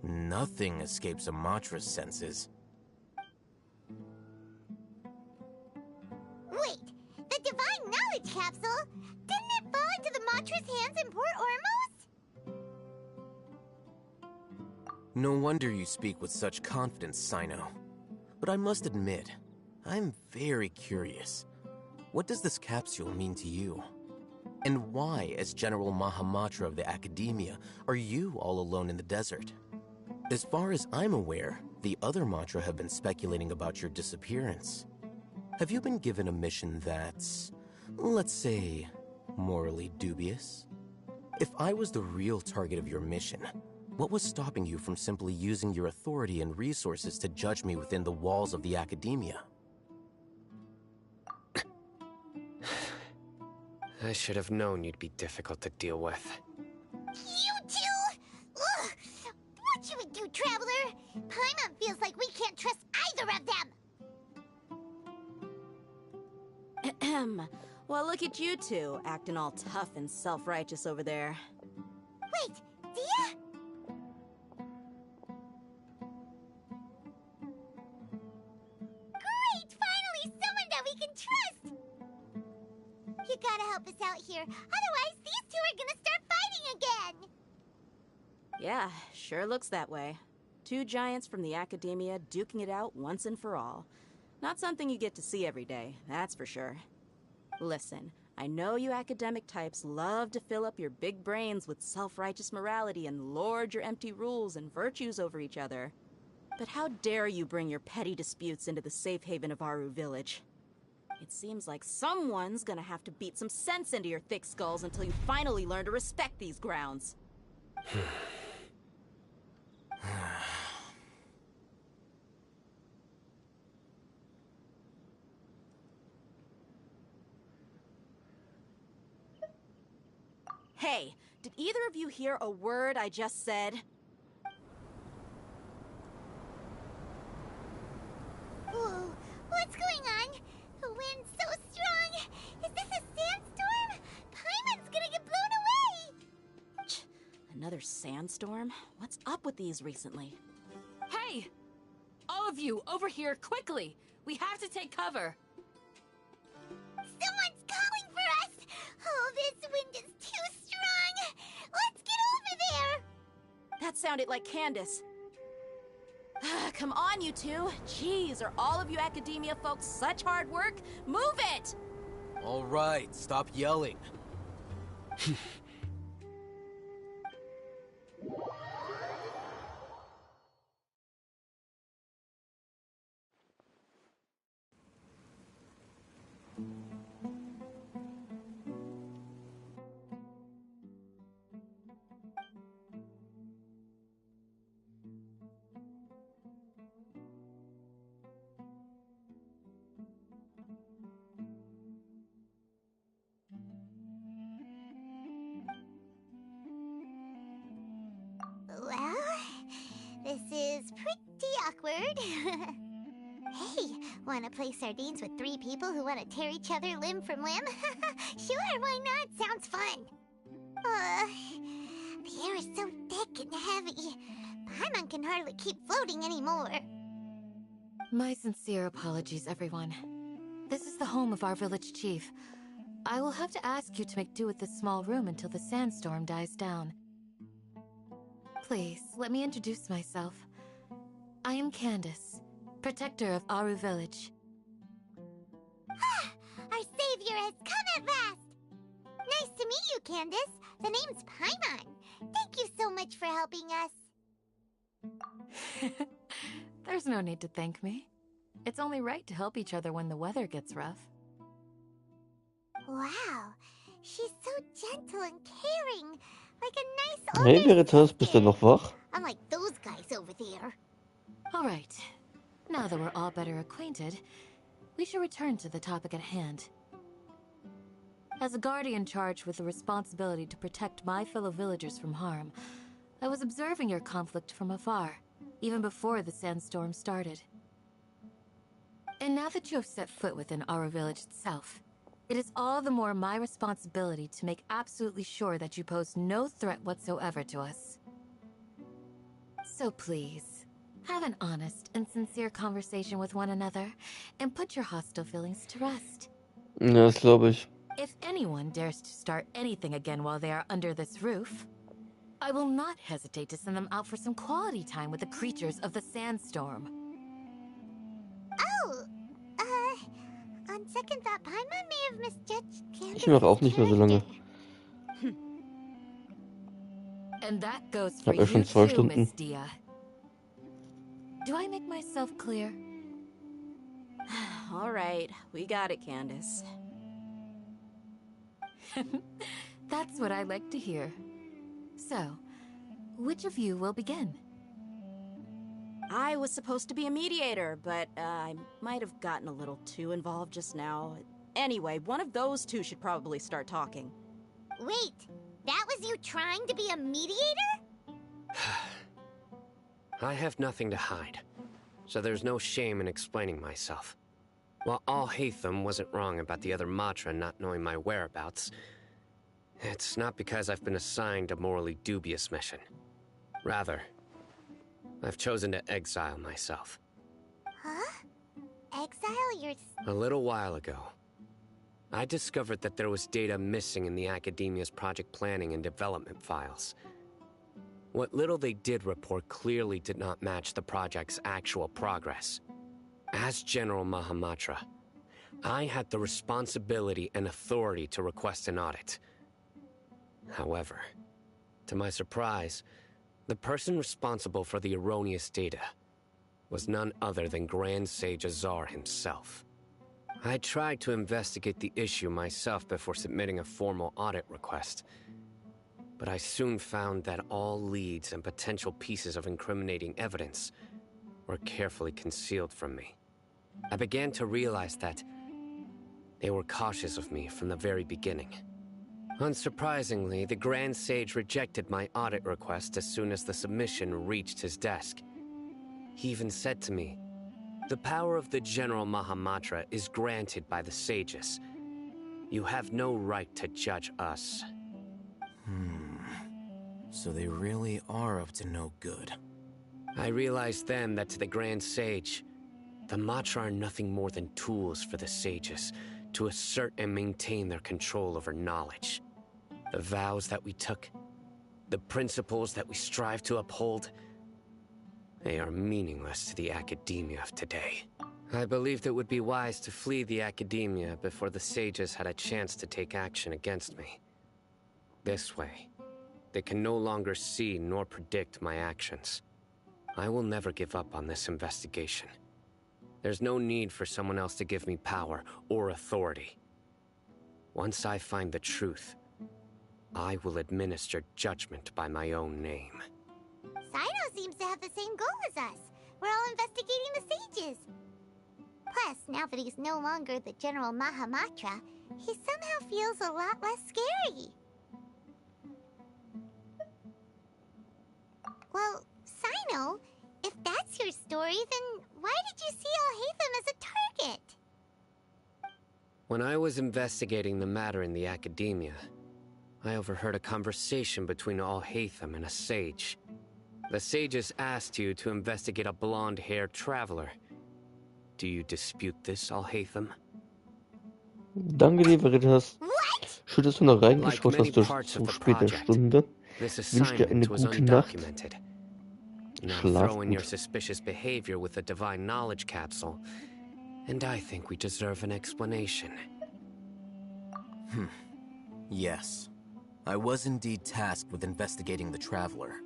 Nothing escapes a Matra's senses. Wait, the divine knowledge capsule? Didn't it fall into the Matra's hands in Port Ormos? No wonder you speak with such confidence, Sino. But I must admit, I'm very curious. What does this capsule mean to you? And why, as General Mahamatra of the Academia, are you all alone in the desert? As far as I'm aware, the other Matra have been speculating about your disappearance. Have you been given a mission that's, let's say, morally dubious? If I was the real target of your mission, what was stopping you from simply using your authority and resources to judge me within the walls of the Academia? I should have known you'd be difficult to deal with. You two? Ugh. What should we do, Traveler? Paimon feels like we can't trust either of them. Ahem. Well, look at you two, acting all tough and self-righteous over there. Wait, Dia? Great! Finally, someone that we can trust! You gotta help us out here. Otherwise, these two are gonna start fighting again! Yeah, sure looks that way. Two giants from the academia duking it out once and for all. Not something you get to see every day, that's for sure. Listen, I know you academic types love to fill up your big brains with self-righteous morality and lord your empty rules and virtues over each other. But how dare you bring your petty disputes into the safe haven of Aru Village? It seems like someone's gonna have to beat some sense into your thick skulls until you finally learn to respect these grounds. Hey, did either of you hear a word I just said? Whoa, what's going on? The wind's so strong! Is this a sandstorm? Paimon's gonna get blown away! Another sandstorm? What's up with these recently? Hey! All of you, over here, quickly! We have to take cover! Someone's calling for us! Oh, this wind is too strong! Let's get over there! That sounded like Candace. Come on, you two. Jeez, are all of you academia folks such hard work? Move it! All right, stop yelling. Well, this is pretty awkward. Hey, wanna play sardines with three people who wanna tear each other limb from limb? Sure, why not? Sounds fun. The air is so thick and heavy. Paimon can hardly keep floating anymore. My sincere apologies, everyone. This is the home of our village chief. I will have to ask you to make do with this small room until the sandstorm dies down. Please, let me introduce myself. I am Candace, protector of Aru Village. Our savior has come at last! Nice to meet you, Candace. The name's Paimon. Thank you so much for helping us. There's no need to thank me. It's only right to help each other when the weather gets rough. Wow, she's so gentle and caring. Like a nice Hey older Veritas, bist du noch wach? unlike those guys over there. All right. Now that we're all better acquainted, we should return to the topic at hand. As a guardian charged with the responsibility to protect my fellow villagers from harm, I was observing your conflict from afar, even before the sandstorm started. And now that you have set foot within our village itself, it is all the more my responsibility to make absolutely sure that you pose no threat whatsoever to us. So please, have an honest and sincere conversation with one another, and put your hostile feelings to rest. Ja, das glaube ich. If anyone dares to start anything again while they are under this roof, I will not hesitate to send them out for some quality time with the creatures of the sandstorm. Oh, on second thought, Paimon may have misjudged Candace's Ich mache auch nicht mehr so lange. And that goes Ich for habe ja you schon 2 too, Stunden. Miss Dia. Do I make myself clear? All right, we got it, Candace. That's what I like to hear. So, which of you will begin? I was supposed to be a mediator, but I might have gotten a little too involved just now. Anyway, one of those two should probably start talking. Wait, that was you trying to be a mediator? I have nothing to hide, so there's no shame in explaining myself. While Alhaitham wasn't wrong about the other Matra not knowing my whereabouts, it's not because I've been assigned a morally dubious mission. Rather, I've chosen to exile myself. Huh? Exile your... A little while ago, I discovered that there was data missing in the Academia's project planning and development files. What little they did report clearly did not match the project's actual progress. As General Mahamatra, I had the responsibility and authority to request an audit. However, to my surprise, the person responsible for the erroneous data was none other than Grand Sage Azar himself. I tried to investigate the issue myself before submitting a formal audit request, but I soon found that all leads and potential pieces of incriminating evidence were carefully concealed from me. I began to realize that they were cautious of me from the very beginning. Unsurprisingly, the Grand Sage rejected my audit request as soon as the submission reached his desk. He even said to me, "The power of the General Mahamatra is granted by the sages. You have no right to judge us." So they really are up to no good. I realized then that to the Grand Sage, the Matra are nothing more than tools for the sages to assert and maintain their control over knowledge. The vows that we took, the principles that we strive to uphold, they are meaningless to the Academia of today. I believed it would be wise to flee the Academia before the sages had a chance to take action against me. This way, they can no longer see nor predict my actions. I will never give up on this investigation. There's no need for someone else to give me power or authority. Once I find the truth, I will administer judgment by my own name. Sino seems to have the same goal as us. We're all investigating the sages. Plus, now that he's no longer the General Mahamatra, he somehow feels a lot less scary. Well, Sino, if that's your story, then why did you see Alhaitham as a target? When I was investigating the matter in the Academia, I overheard a conversation between Alhaitham and a sage. The sages asked you to investigate a blonde-haired traveler. Do you dispute this, Alhaitham? Danke dir, Veritas. Schön, dass du noch reingeschaut hast durch so späte Stunde. Wünsche dir eine gute Nacht. Now Schlaf throw in your gut. suspicious behavior with the Divine Knowledge Capsule, and I think we deserve an explanation. Yes. I was indeed tasked with investigating the Traveler.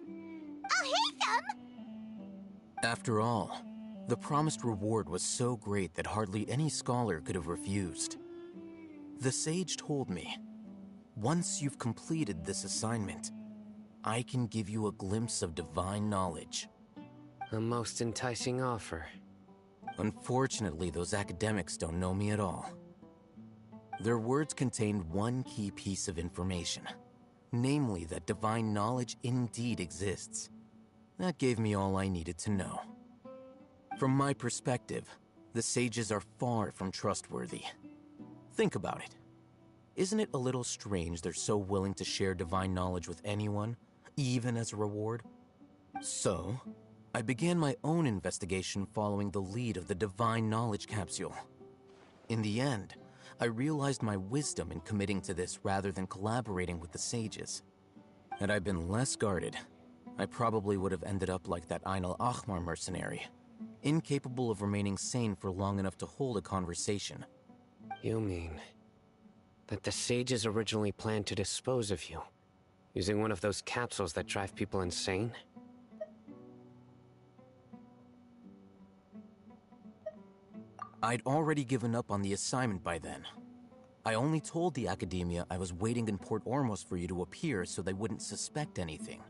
Alhaitham! After all, the promised reward was so great that hardly any scholar could have refused. The sage told me, once you've completed this assignment, I can give you a glimpse of divine knowledge. A most enticing offer. Unfortunately, those academics don't know me at all. Their words contained one key piece of information, namely that divine knowledge indeed exists. That gave me all I needed to know. From my perspective, the sages are far from trustworthy. Think about it. Isn't it a little strange they're so willing to share divine knowledge with anyone, even as a reward? So, I began my own investigation following the lead of the Divine Knowledge Capsule. In the end, I realized my wisdom in committing to this rather than collaborating with the sages. Had I been less guarded, I probably would have ended up like that Ain al-Ahmar mercenary, incapable of remaining sane for long enough to hold a conversation. You mean that the sages originally planned to dispose of you, using one of those capsules that drive people insane? I'd already given up on the assignment by then. I only told the Academia I was waiting in Port Ormos for you to appear so they wouldn't suspect anything.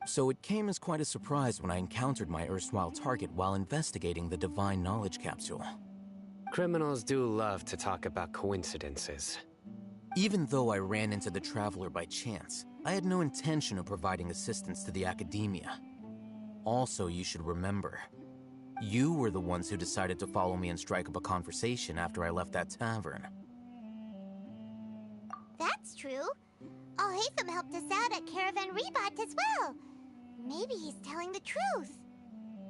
So it came as quite a surprise when I encountered my erstwhile target while investigating the Divine Knowledge Capsule. Criminals do love to talk about coincidences. Even though I ran into the Traveler by chance, I had no intention of providing assistance to the Academia. Also, you should remember, you were the ones who decided to follow me and strike up a conversation after I left that tavern. That's true. Alhaitham helped us out at Caravan Rebot as well. Maybe he's telling the truth.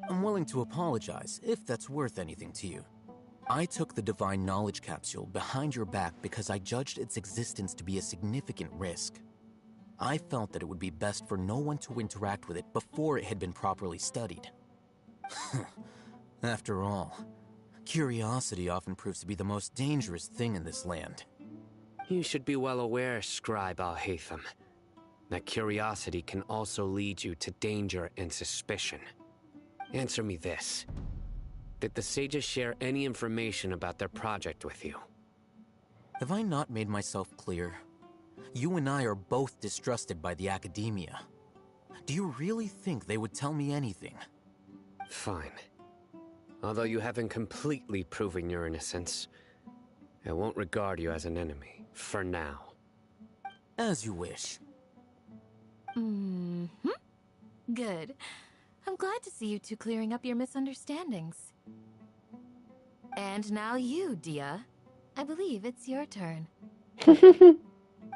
I'm willing to apologize, if that's worth anything to you. I took the Divine Knowledge Capsule behind your back because I judged its existence to be a significant risk. I felt that it would be best for no one to interact with it before it had been properly studied. After all, curiosity often proves to be the most dangerous thing in this land. You should be well aware, Scribe Alhaitham, that curiosity can also lead you to danger and suspicion. Answer me this. Did the sages share any information about their project with you? Have I not made myself clear? You and I are both distrusted by the Academia. Do you really think they would tell me anything? Fine. Although you haven't completely proven your innocence, I won't regard you as an enemy, for now. As you wish. Good. I'm glad to see you two clearing up your misunderstandings. And now you, Dia. I believe it's your turn.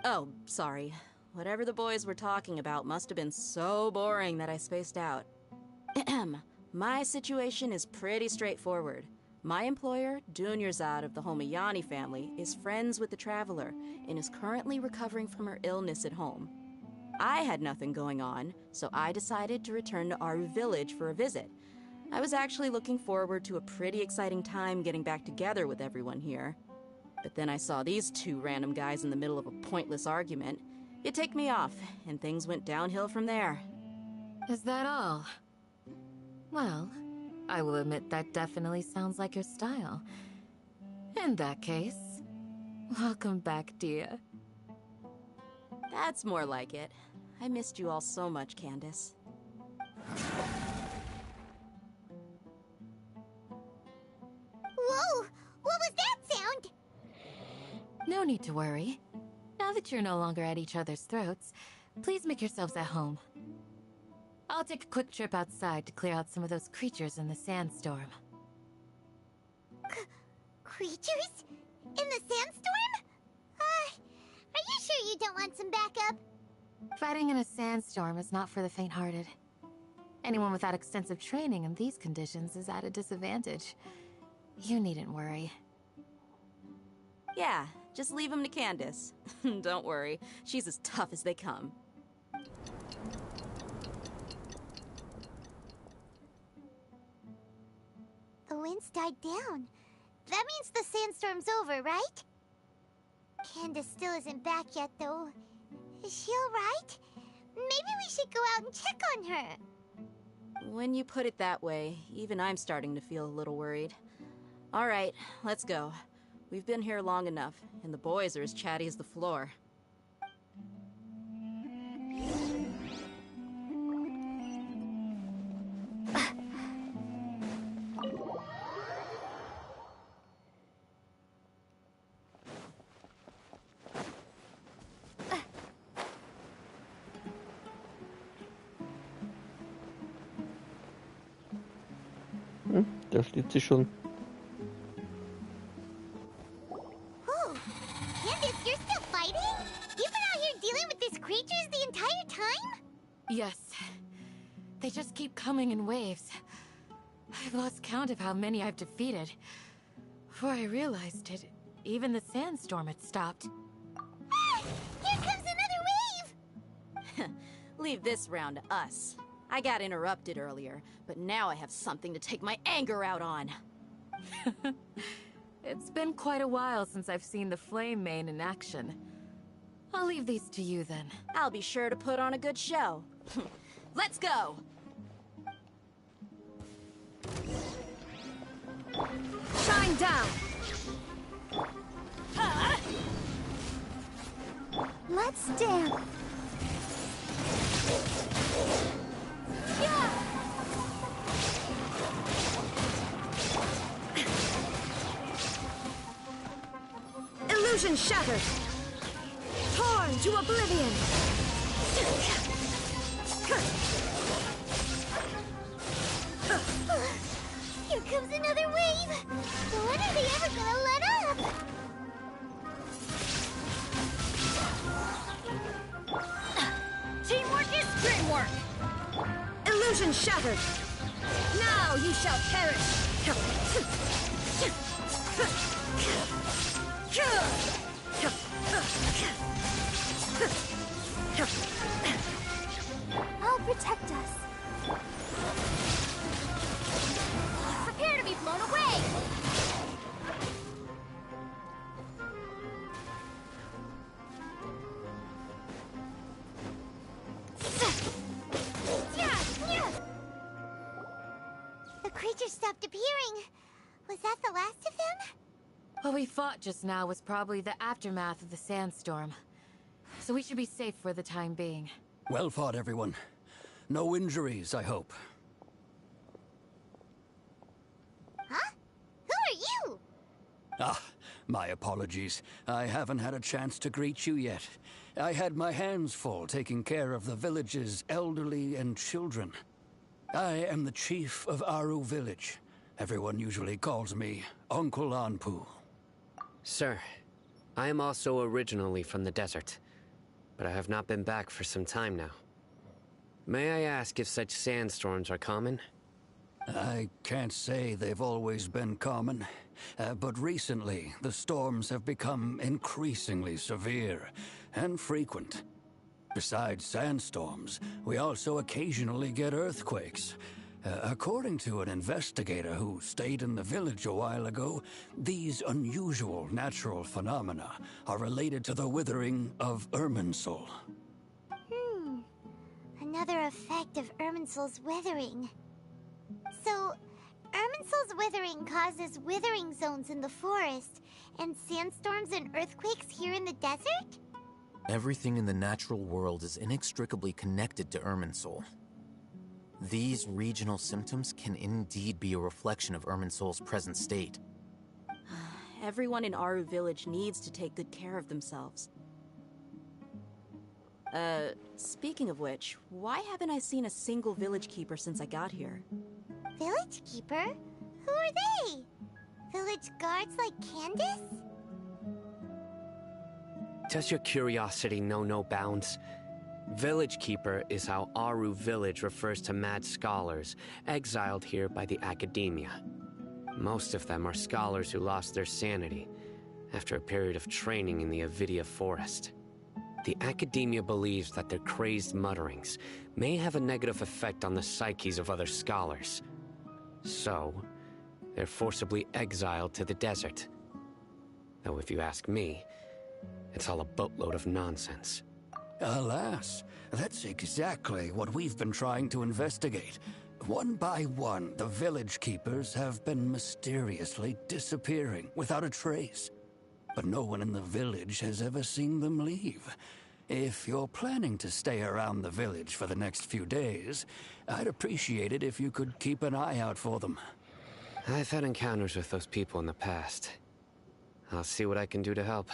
Oh, sorry. Whatever the boys were talking about must have been so boring that I spaced out. My situation is pretty straightforward. My employer, Dunyarzad of the Homayani family, is friends with the Traveler and is currently recovering from her illness at home. I had nothing going on, so I decided to return to Aru Village for a visit. I was actually looking forward to a pretty exciting time getting back together with everyone here. But then I saw these two random guys in the middle of a pointless argument. It ticked me off, and things went downhill from there. Is that all? Well, I will admit that definitely sounds like your style. In that case, welcome back, Dia. That's more like it. I missed you all so much, Candace. Whoa! What was that sound? No need to worry. Now that you're no longer at each other's throats, please make yourselves at home. I'll take a quick trip outside to clear out some of those creatures in the sandstorm. Creatures? In the sandstorm? Are you sure you don't want some backup? Fighting in a sandstorm is not for the faint-hearted. Anyone without extensive training in these conditions is at a disadvantage. You needn't worry. Yeah, just leave him to Candace. Don't worry, she's as tough as they come. The wind's died down. That means the sandstorm's over, right? Candace still isn't back yet, though. Is she alright? Maybe we should go out and check on her. When you put it that way, even I'm starting to feel a little worried. Alright, let's go. We've been here long enough, and the boys are as chatty as the floor. Da steht sie schon. Oh, Candace, you're still fighting? You've been out here dealing with these creatures the entire time? Yes. They just keep coming in waves. I've lost count of how many I've defeated. Before I realized it, even the sandstorm had stopped. Ah! Here comes another wave! Leave this round to us. I got interrupted earlier, but now I have something to take my anger out on. It's been quite a while since I've seen the Flame Mane in action. I'll leave these to you then. I'll be sure to put on a good show. Let's go! Shine down! Let's dance! Illusion shattered! Torn to oblivion! Here comes another wave! When are they ever gonna let up? Teamwork is dreamwork! Illusion shattered! Now you shall perish! I'll protect us. Prepare to be blown away! The creature stopped appearing. Was that the last of them? What we fought just now was probably the aftermath of the sandstorm. So we should be safe for the time being. Well fought, everyone. No injuries, I hope. Huh? Who are you? Ah, my apologies. I haven't had a chance to greet you yet. I had my hands full taking care of the village's elderly and children. I am the chief of Aru Village. Everyone usually calls me Uncle Anpu. Sir, I am also originally from the desert, but I have not been back for some time now. May I ask if such sandstorms are common? I can't say they've always been common, but recently the storms have become increasingly severe and frequent. Besides sandstorms, we also occasionally get earthquakes. According to an investigator who stayed in the village a while ago, these unusual natural phenomena are related to the withering of Irminsul. Another effect of Irminsul's withering. So, Irminsul's withering causes withering zones in the forest, and sandstorms and earthquakes here in the desert? Everything in the natural world is inextricably connected to Irminsul. These regional symptoms can indeed be a reflection of Irminsul's present state. Everyone in Aru Village needs to take good care of themselves. Speaking of which, why haven't I seen a single village keeper since I got here? Village keeper? Who are they? Village guards like Candace? Does your curiosity know no bounds? Village Keeper is how Aru Village refers to mad scholars exiled here by the academia. Most of them are scholars who lost their sanity after a period of training in the Avidia forest. The academia believes that their crazed mutterings may have a negative effect on the psyches of other scholars. So, they're forcibly exiled to the desert. Though if you ask me, it's all a boatload of nonsense. Alas, that's exactly what we've been trying to investigate. One by one, the village keepers have been mysteriously disappearing without a trace. But no one in the village has ever seen them leave. If you're planning to stay around the village for the next few days, I'd appreciate it if you could keep an eye out for them. I've had encounters with those people in the past. I'll see what I can do to help.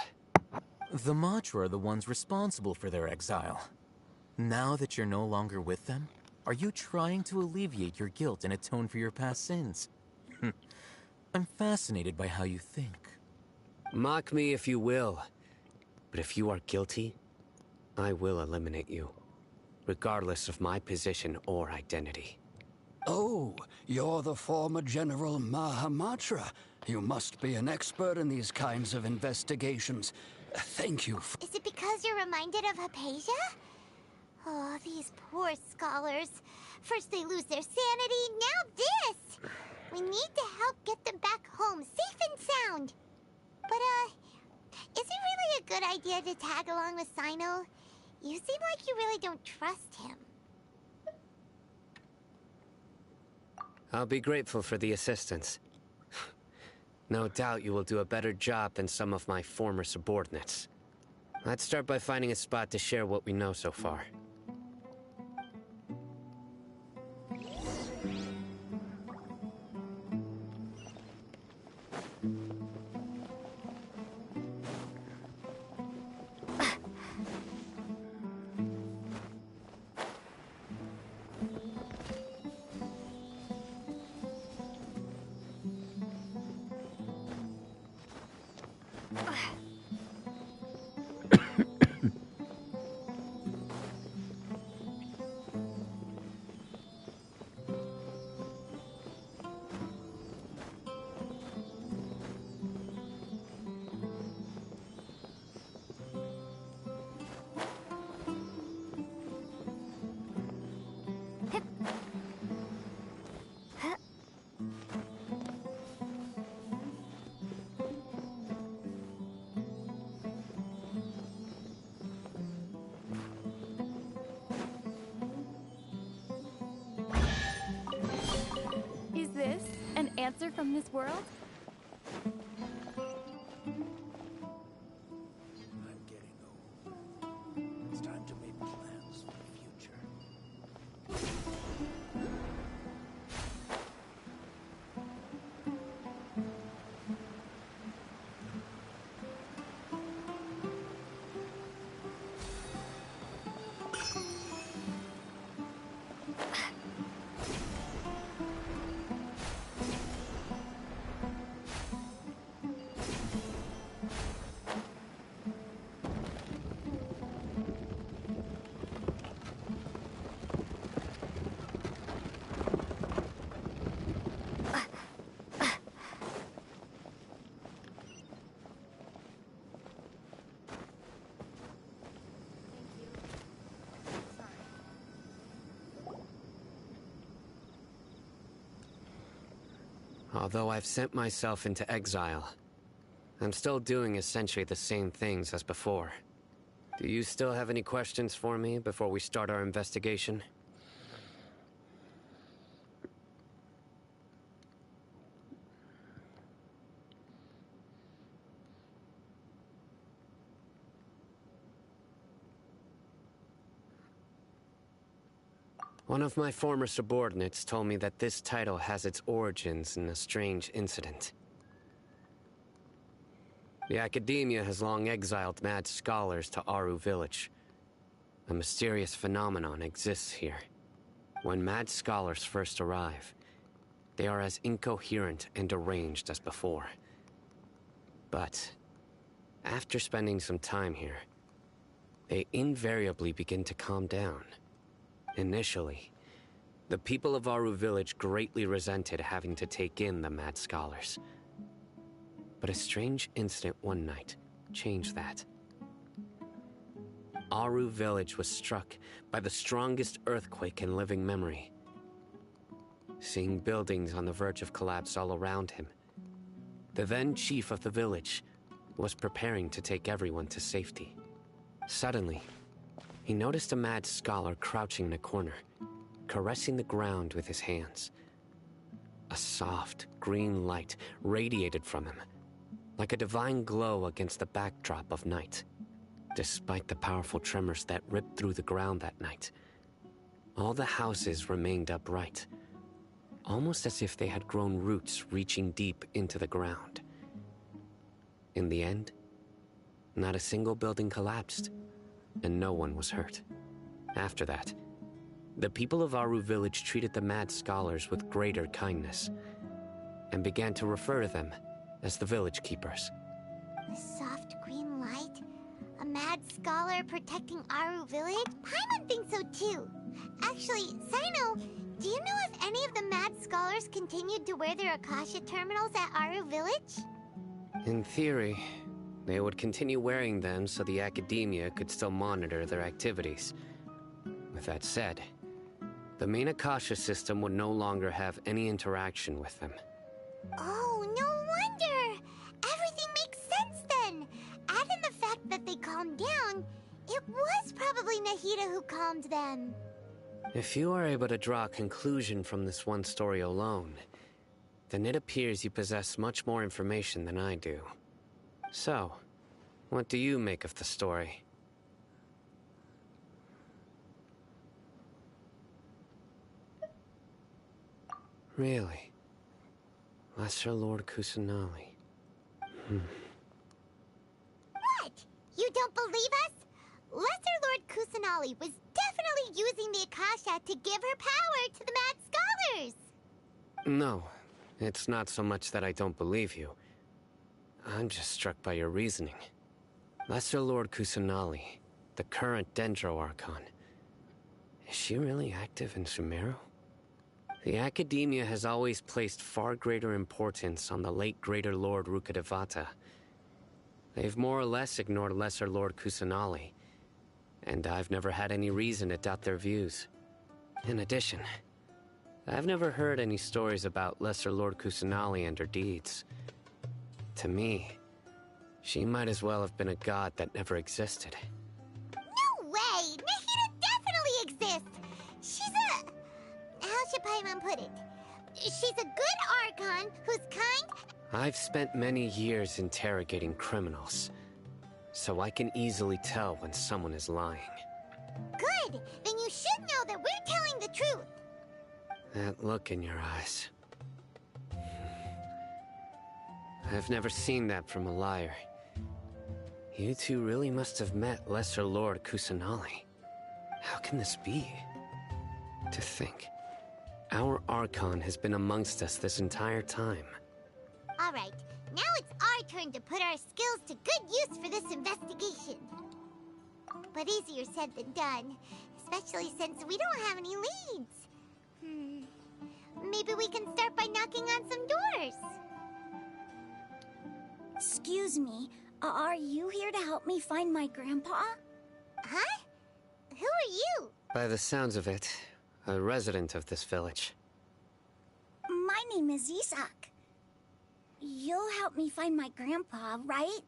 The Matra are the ones responsible for their exile. Now that you're no longer with them, are you trying to alleviate your guilt and atone for your past sins? I'm fascinated by how you think. Mock me if you will, but if you are guilty, I will eliminate you, regardless of my position or identity. Oh, you're the former General Mahamatra. You must be an expert in these kinds of investigations. Thank you. Is it because you're reminded of Hypatia? Oh, these poor scholars. First they lose their sanity, now this! We need to help get them back home, safe and sound. But, is it really a good idea to tag along with Sino? You seem like you really don't trust him. I'll be grateful for the assistance. No doubt you will do a better job than some of my former subordinates. Let's start by finding a spot to share what we know so far. answer from this world? I'm getting old. It's time to make plans for the future. Although I've sent myself into exile, I'm still doing essentially the same things as before. Do you still have any questions for me before we start our investigation? One of my former subordinates told me that this title has its origins in a strange incident. The Academia has long exiled mad scholars to Aru Village. A mysterious phenomenon exists here. When mad scholars first arrive, they are as incoherent and deranged as before. But after spending some time here, they invariably begin to calm down. Initially, the people of Aru Village greatly resented having to take in the mad scholars. But a strange incident one night changed that. Aru Village was struck by the strongest earthquake in living memory. Seeing buildings on the verge of collapse all around him, the then chief of the village was preparing to take everyone to safety. Suddenly, he noticed a mad scholar crouching in a corner, caressing the ground with his hands. A soft, green light radiated from him, like a divine glow against the backdrop of night. Despite the powerful tremors that ripped through the ground that night, all the houses remained upright, almost as if they had grown roots reaching deep into the ground. In the end, not a single building collapsed, and no one was hurt. After that, the people of Aru Village treated the mad scholars with greater kindness, and began to refer to them as the village keepers. A soft green light? A mad scholar protecting Aru Village? Paimon thinks so too. Actually, Sino, do you know if any of the mad scholars continued to wear their Akasha terminals at Aru Village? In theory, they would continue wearing them so the Academia could still monitor their activities. With that said, the main Akasha system would no longer have any interaction with them. Oh, no wonder! Everything makes sense then! Add in the fact that they calmed down, it was probably Nahida who calmed them. If you are able to draw a conclusion from this one story alone, then it appears you possess much more information than I do. So, what do you make of the story? Really? Lesser Lord Kusanali. What? You don't believe us? Lesser Lord Kusanali was definitely using the Akasha to give her power to the mad scholars! No, it's not so much that I don't believe you. I'm just struck by your reasoning. Lesser Lord Kusanali, the current Dendro Archon. Is she really active in Sumeru? The Academia has always placed far greater importance on the late Greater Lord Rukkhadevata. They've more or less ignored Lesser Lord Kusanali, and I've never had any reason to doubt their views. In addition, I've never heard any stories about Lesser Lord Kusanali and her deeds. To me, she might as well have been a god that never existed. No way! Nahida definitely exists! She's a... how should Paimon put it? She's a good Archon who's kind. I've spent many years interrogating criminals, so I can easily tell when someone is lying. Good! Then you should know that we're telling the truth. That look in your eyes. I've never seen that from a liar. You two really must have met Lesser Lord Kusanali. How can this be? To think, our Archon has been amongst us this entire time. Alright, now it's our turn to put our skills to good use for this investigation. But easier said than done, especially since we don't have any leads. Maybe we can start by knocking on some doors. Excuse me, are you here to help me find my grandpa? Huh? Who are you? By the sounds of it, a resident of this village. My name is Isak. You'll help me find my grandpa, right?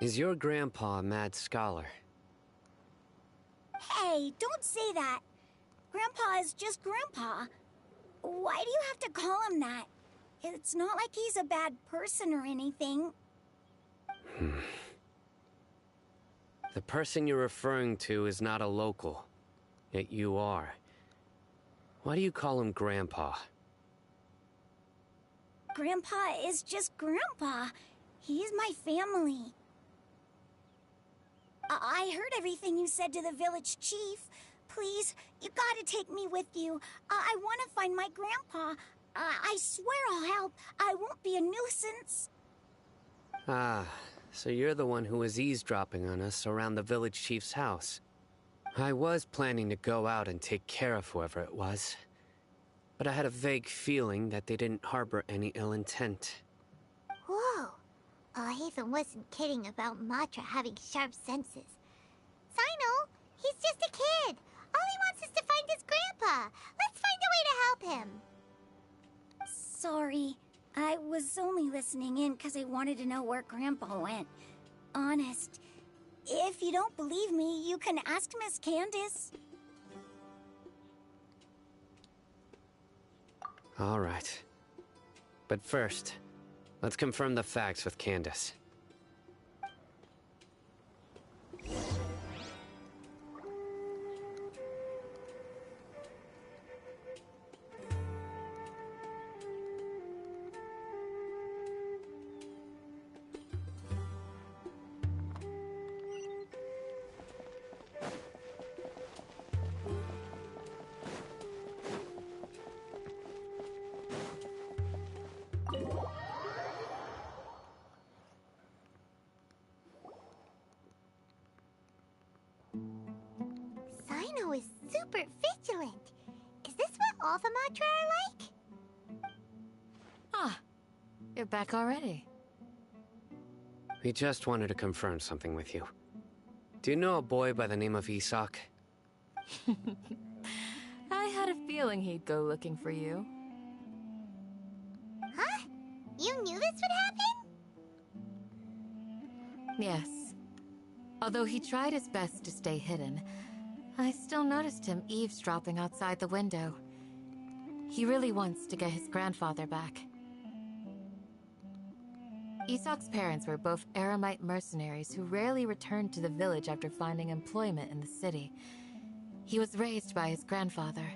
Is your grandpa a mad scholar? Hey, don't say that. Grandpa is just Grandpa. Why do you have to call him that? It's not like he's a bad person or anything. The person you're referring to is not a local, yet you are. Why do you call him Grandpa? Grandpa is just Grandpa. He's my family. I heard everything you said to the village chief. Please, you gotta take me with you. I want to find my grandpa. I swear I'll help. I won't be a nuisance. Ah, so you're the one who was eavesdropping on us around the village chief's house. I was planning to go out and take care of whoever it was, but I had a vague feeling that they didn't harbor any ill intent. Whoa. Hatham wasn't kidding about Matra having sharp senses. Sino, he's just a kid. All he wants is to find his grandpa. Let's find a way to help him. Sorry. I was only listening in because I wanted to know where Grandpa went. Honest. If you don't believe me, you can ask Miss Candace. All right. But first, let's confirm the facts with Candace. Sino is super vigilant. Is this what all the Matra are like? Ah, you're back already. We just wanted to confirm something with you. Do you know a boy by the name of Isak? I had a feeling he'd go looking for you. Huh? You knew this would happen? Yes. Although he tried his best to stay hidden, I still noticed him eavesdropping outside the window. He really wants to get his grandfather back. Isak's parents were both Aramite mercenaries who rarely returned to the village after finding employment in the city. He was raised by his grandfather.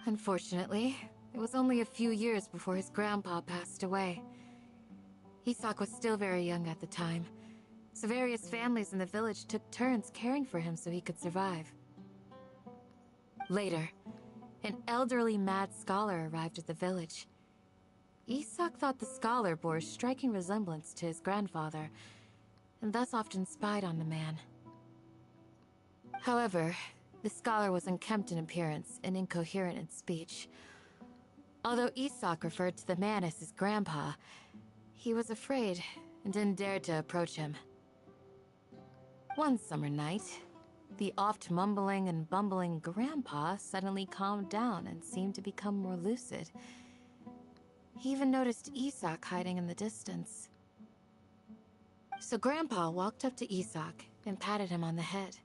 Unfortunately, it was only a few years before his grandpa passed away. Isak was still very young at the time, so various families in the village took turns caring for him so he could survive. Later, an elderly mad scholar arrived at the village. Isak thought the scholar bore a striking resemblance to his grandfather, and thus often spied on the man. However, the scholar was unkempt in appearance and incoherent in speech. Although Isak referred to the man as his grandpa, he was afraid and didn't dare to approach him. One summer night, the oft mumbling and bumbling grandpa suddenly calmed down and seemed to become more lucid. He even noticed Isak hiding in the distance. So Grandpa walked up to Isak and patted him on the head.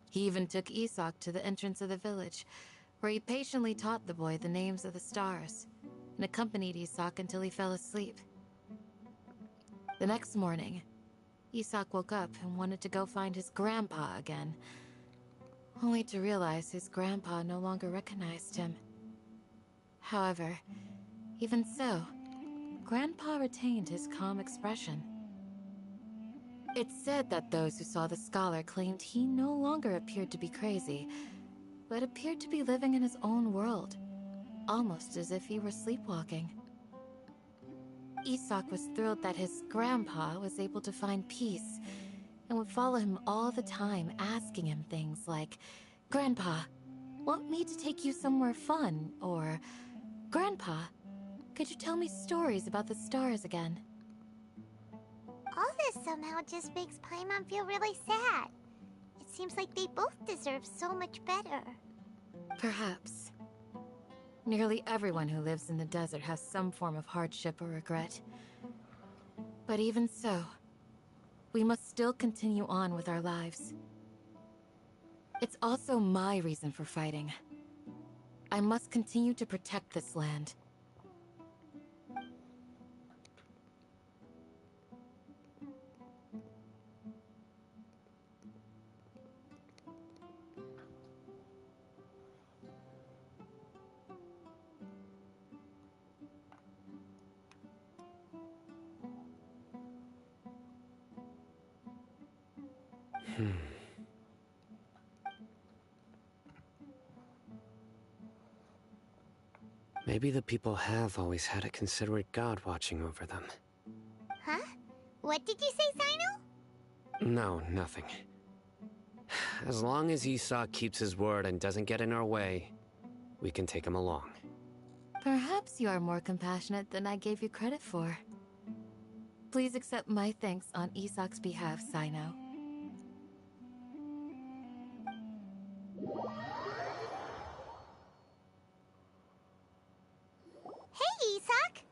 He even took Isak to the entrance of the village, where he patiently taught the boy the names of the stars and accompanied Isak until he fell asleep. The next morning, Isak woke up and wanted to go find his grandpa again, only to realize his grandpa no longer recognized him. However, even so, Grandpa retained his calm expression. It's said that those who saw the scholar claimed he no longer appeared to be crazy, but appeared to be living in his own world, almost as if he were sleepwalking. Isak was thrilled that his grandpa was able to find peace and would follow him all the time, asking him things like, "Grandpa, want me to take you somewhere fun?" Or, "Grandpa, could you tell me stories about the stars again?" All this somehow just makes Paimon feel really sad. It seems like they both deserve so much better. Perhaps. Nearly everyone who lives in the desert has some form of hardship or regret. But even so, we must still continue on with our lives. It's also my reason for fighting. I must continue to protect this land. Maybe the people have always had a considerate god watching over them. Huh? What did you say, Sino? No, nothing. As long as Isak keeps his word and doesn't get in our way, we can take him along. Perhaps you are more compassionate than I gave you credit for. Please accept my thanks on Isak's behalf, Sino. Hey, Isak!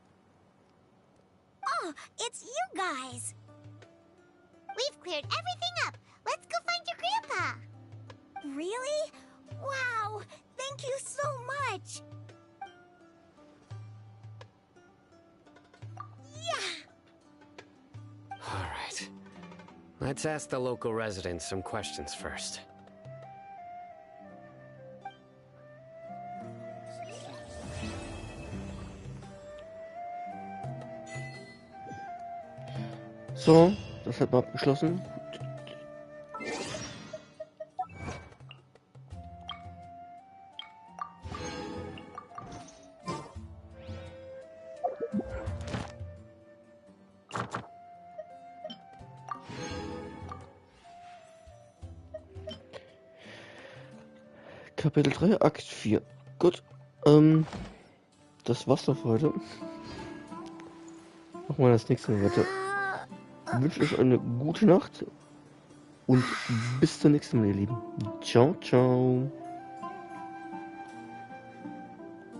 Oh, it's you guys! We've cleared everything up. Let's go find your grandpa. Really? Wow! Thank you so much! Yeah! Alright. Let's ask the local residents some questions first. So, das hat man abgeschlossen. Kapitel 3, Akt 4. Gut. Das war's doch für heute. Machen wir das nächste Mal weiter. Ich wünsche euch eine gute Nacht und bis zum nächsten Mal, ihr Lieben. Ciao, ciao.